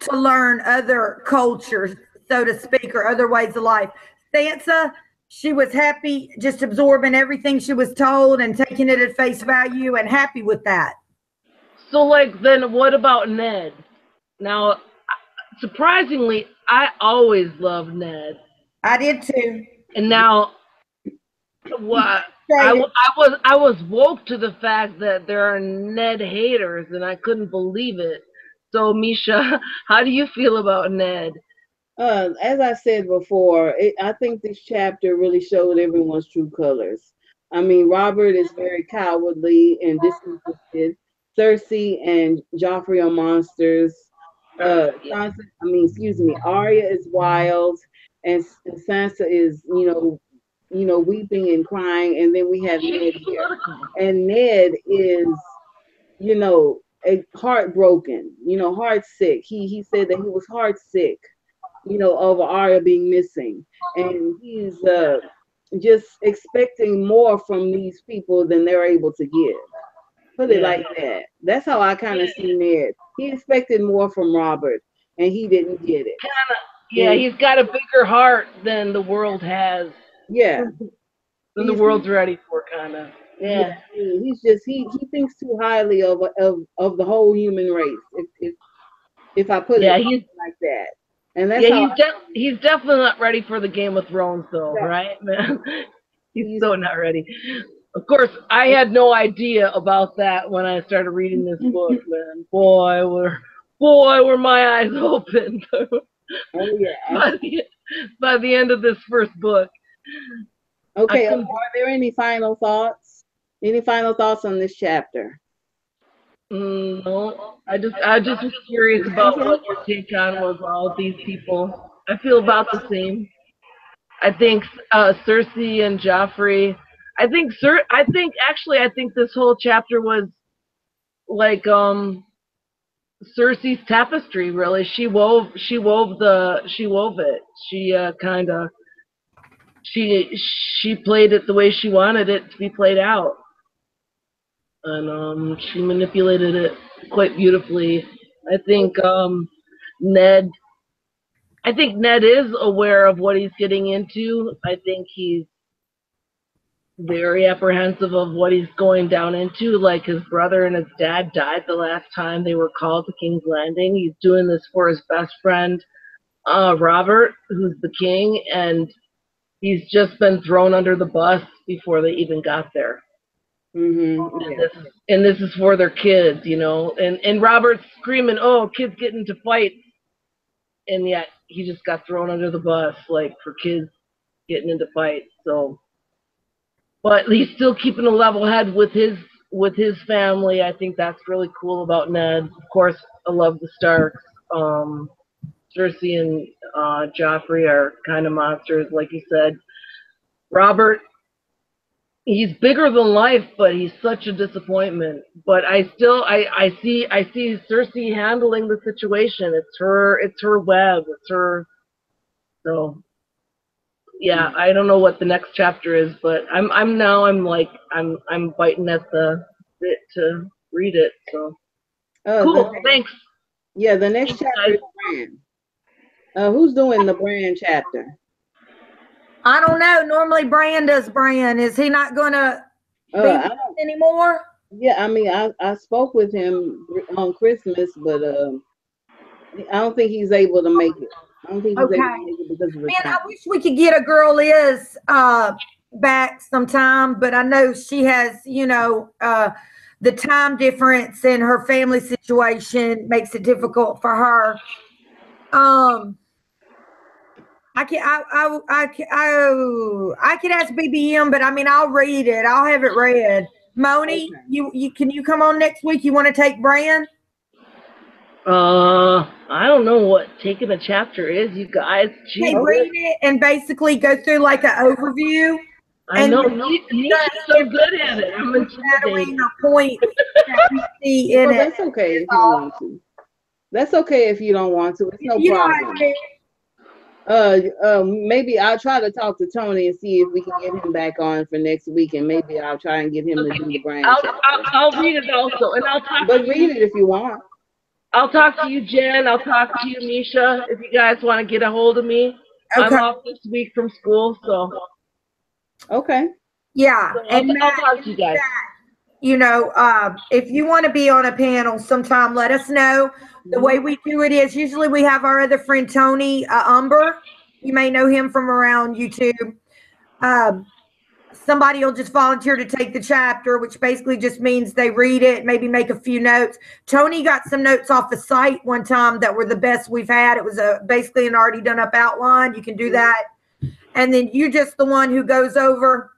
to learn other cultures, so to speak, or other ways of life. Sansa, she was happy just absorbing everything she was told and taking it at face value and happy with that. So, then what about Ned? Now, surprisingly, I always loved Ned. I did too. And now, what? I was woke to the fact that there are Ned haters, and I couldn't believe it. So, Misha, how do you feel about Ned? As I said before, I think this chapter really showed everyone's true colors. I mean, Robert is very cowardly and disinterested. Cersei and Joffrey are monsters. Yeah. Sansa, excuse me, Arya is wild, and Sansa is, weeping and crying. And then we have She's Ned here, political. and Ned is, heartbroken, heart sick. He said that he was heart sick, over Arya being missing. And he's just expecting more from these people than they're able to give. Put it Yeah. like that. That's how I kind of see Ned. He expected more from Robert, and he didn't get it. Yeah, And he's got a bigger heart than the world has, yeah, than the he's world's ready for, kind of. yeah, Yeah. he's just he thinks too highly of the whole human race. If I put it Yeah, he's like that, and that's yeah how he's definitely not ready for the Game of Thrones, though, yeah, right, man? He's he's so not ready. Of course, I had no idea about that when I started reading this book, man. Boy, were my eyes open oh yeah. by the end of this first book. I Okay, couldn't. are there any final thoughts? Any final thoughts on this chapter? No, I just was curious about Okay. what your take on was all of these people. I feel about the same. I think Cersei and Joffrey. I think this whole chapter was like Cersei's tapestry. Really, she wove it. She kind of she played it the way she wanted it to be played out, and she manipulated it quite beautifully. I think Ned. I think Ned is aware of what he's getting into. I think he's very apprehensive of what he's going down into. Like his brother and his dad died the last time they were called to King's Landing. He's doing this for his best friend, Robert, who's the king, and he's just been thrown under the bus before they even got there. And Yeah. this is for their kids, And Robert's screaming, "Oh, kids get into fights," and yet he just got thrown under the bus, like for kids getting into fights. So, but he's still keeping a level head with his family. I think that's really cool about Ned. Of course, I love the Starks. Cersei and Joffrey are kind of monsters, like you said. Robert He's bigger than life, but he's such a disappointment. But I still, I see Cersei handling the situation. It's her web. It's her. So yeah, I don't know what the next chapter is, but I'm biting at the bit to read it. So cool. Thanks. Yeah, the next chapter is Bran. Who's doing the Bran chapter? I don't know. Normally, Bran does Bran. Is he not going to be anymore? Yeah, I mean, I spoke with him on Christmas, but I don't think he's able to make it. I don't think he's able to make it because of the time. I wish we could get a girl Liz back sometime, but I know she has, the time difference in her family situation makes it difficult for her. I can ask BBM, but I mean I'll read it. I'll have it read. Moni, you can you come on next week? You want to take Bran? I don't know what taking a chapter is, you guys. Hey, read it and basically go through like an overview. I know he's so good at it. I'm intimidated. Points that we see in it. That's okay if you don't want to. That's okay if you don't want to. It's no problem. Maybe I'll try to talk to Tony and see if we can get him back on for next week, and maybe I'll try and get him to do the Bran. I'll read it also, and I'll talk. But read it if you want. I'll talk to you, Jen. I'll talk to you, Misha, if you guys want to get a hold of me. Okay. I'm off this week from school, so. Okay. Yeah, so I'll talk to you guys. If you want to be on a panel sometime, let us know. The way we do it is usually we have our other friend Tony Umber. You may know him from around YouTube. Somebody will just volunteer to take the chapter, which basically just means they read it, maybe make a few notes. Tony got some notes off the site one time that were the best we've had. It was basically an already done up outline. You can do that. And then you're just the one who goes over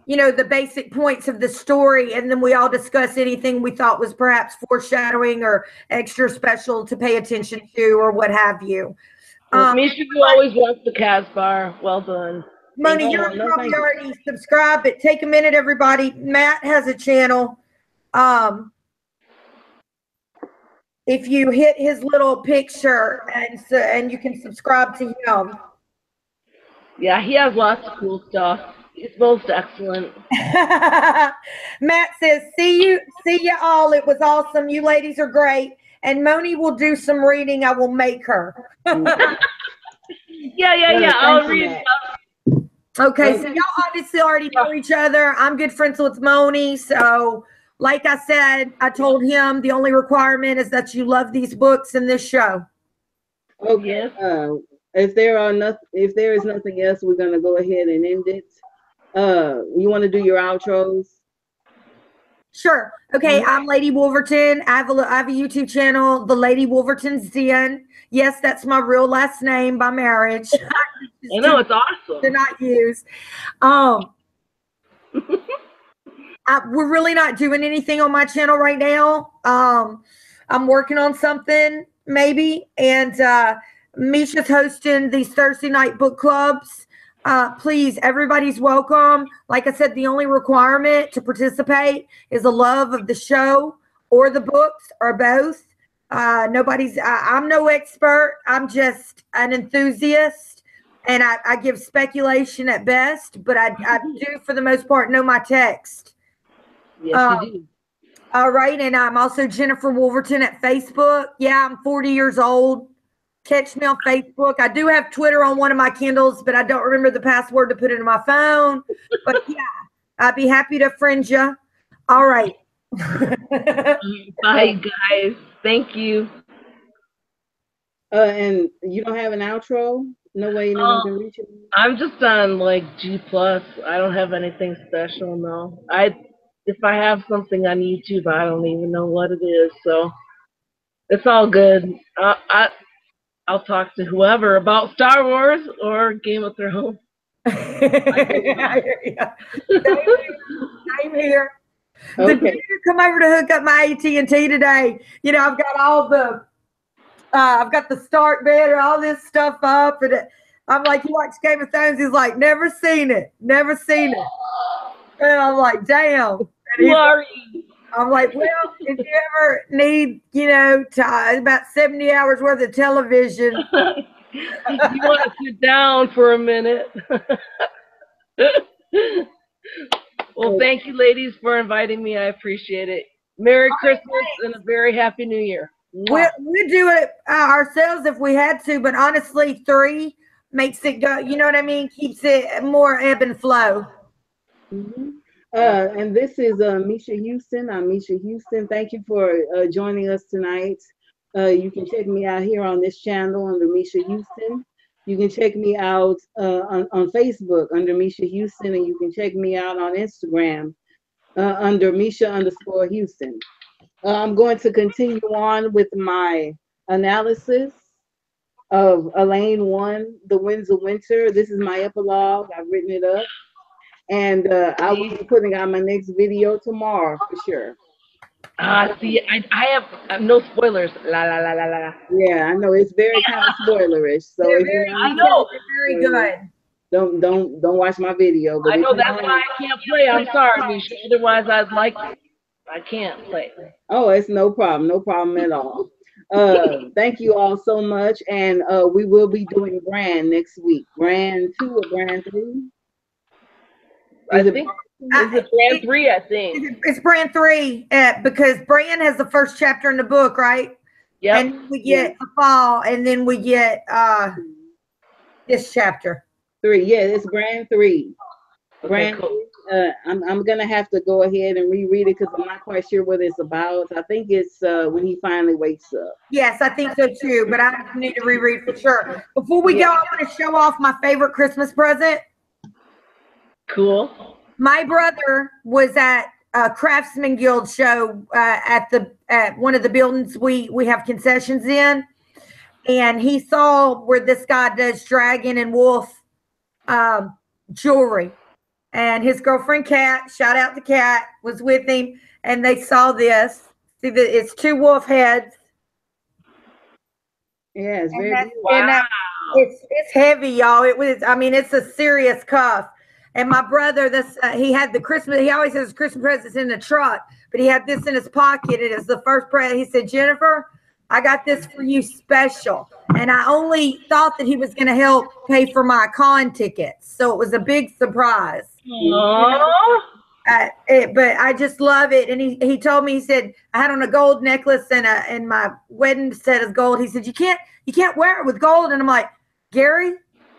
the basic points of the story, and then we all discuss anything we thought was perhaps foreshadowing or extra special to pay attention to or what have you. Misha, you always watch the Casbar. Well done. Moni, you're probably already subscribed, but take a minute, everybody. Matt has a channel. If you hit his little picture and you can subscribe to him. Yeah, he has lots of cool stuff. It's most excellent. Matt says, see you all. It was awesome. You ladies are great. And Moni will do some reading. I will make her. Yeah. I'll read. Okay, so y'all obviously already know each other. I'm good friends with Moni. So like I said, I told him the only requirement is that you love these books and this show. Okay. If there is nothing else, we're gonna go ahead and end it. You want to do your outros? Sure. Okay, I'm Lady Wolverton. I have a YouTube channel, The Lady Wolverton Zen. Yes, that's my real last name by marriage. I know, it's awesome. To not use. We're really not doing anything on my channel right now. I'm working on something maybe, and Misha's hosting these Thursday night book clubs. Please, everybody's welcome. Like I said, the only requirement to participate is a love of the show or the books or both. I'm no expert. I'm just an enthusiast, and I give speculation at best, but I do, for the most part, know my text. Yes, you do. All right, and I'm also Jennifer Wolverton at Facebook. Yeah, I'm 40 years old. Catch me on Facebook. I do have Twitter on one of my Kindles, but I don't remember the password to put it in my phone. But yeah, I'd be happy to friend you. All right. Bye, guys. Thank you. And you don't have an outro? No way anyone can reach you? I'm just on like G+. I don't have anything special, no. If I have something on YouTube, I don't even know what it is. So it's all good. I'll talk to whoever about Star Wars or Game of Thrones. Same here. Okay. The dude come over to hook up my AT&T today. I've got all the, I've got the start bed and all this stuff up, and I'm like, you watch Game of Thrones? He's like, never seen it. Never seen it. And I'm like, damn. And he's Sorry. I'm like, well, if you ever need, you know, about 70 hours worth of television. You want to sit down for a minute? Well, thank you, ladies, for inviting me. I appreciate it. Merry Christmas and a very Happy New Year. We'd do it ourselves if we had to, but honestly, 3 makes it go, you know what I mean? Keeps it more ebb and flow. Mm-hmm. And this is Misha Houston. I'm Misha Houston. Thank you for joining us tonight. You can check me out here on this channel under Misha Houston. You can check me out on Facebook under Misha Houston, and you can check me out on Instagram under Misha_Houston. I'm going to continue on with my analysis of Elaine 1, The Winds of Winter. This is my epilogue. I've written it up. And I will be putting out my next video tomorrow for sure. See, I have no spoilers. La la la la la. Yeah, I know it's very kind of spoilerish. So if you I know they're very good. don't watch my video. But I know that's why I can't play. I'm sorry, Misha. Otherwise, I'd like to. I can't play. Oh, it's no problem at all. Thank you all so much, and we will be doing Brand next week. Brand 2 or Brand 3? I think it's Brand 3, I think. It's Brand 3 because Brand has the first chapter in the book, right? Yeah. And we get the fall, and then we get this chapter. 3, yeah, it's Brand 3. Okay, Brand cool. 3. I'm gonna have to go ahead and reread it because I'm not quite sure what it's about. I think it's when he finally wakes up. Yes, I think so too, but I need to reread for sure. Before we go, I want to show off my favorite Christmas present. Cool. My brother was at a Craftsman Guild show at one of the buildings we have concessions in, and he saw where this guy does dragon and wolf jewelry, and his girlfriend Kat, shout out to Kat, was with him, and they saw this. See that it's 2 wolf heads. Yeah, it's very beautiful. Wow. It's heavy, y'all. It's a serious cuff. And my brother, he had the Christmas, he always has Christmas presents in the truck, but he had this in his pocket. It is the first present. He said, Jennifer, I got this for you special. And I only thought that he was going to help pay for my con tickets. So it was a big surprise. Aww. But I just love it. And he told me, he said, I had on a gold necklace and my wedding set is gold. He said, you can't wear it with gold. And I'm like, Gary,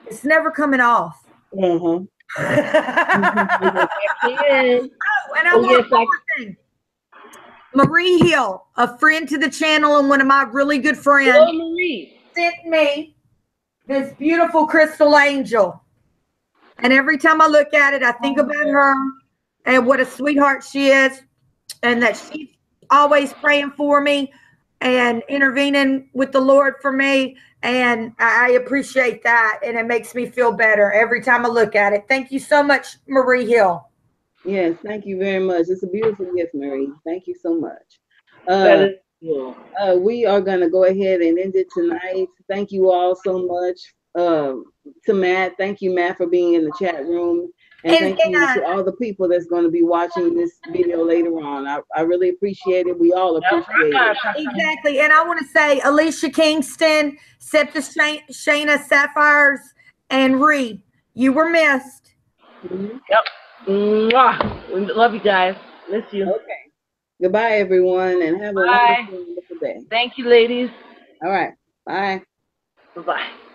it's never coming off. Mm-hmm. And I want one more thing. Marie Hill, a friend to the channel and one of my really good friends, sent me this beautiful crystal angel. And every time I look at it, I think about her and what a sweetheart she is, and that she's always praying for me and intervening with the Lord for me. And I appreciate that, and it makes me feel better every time I look at it. Thank you so much, Marie Hill. Yes, thank you very much. It's a beautiful gift, Marie. Thank you so much. That is cool. We are going to go ahead and end it tonight. Thank you all so much. To Matt, thank you, Matt, for being in the chat room. And thank you to all the people that's going to be watching this video later on. I really appreciate it. We all appreciate it. Exactly. And I want to say Alicia Kingston, Septus Shayna Sapphires, and Ree, you were missed. Mm-hmm. Yep. Mwah. We love you guys. Miss you. Okay. Goodbye, everyone, and have a wonderful day. Thank you, ladies. All right. Bye. Bye-bye.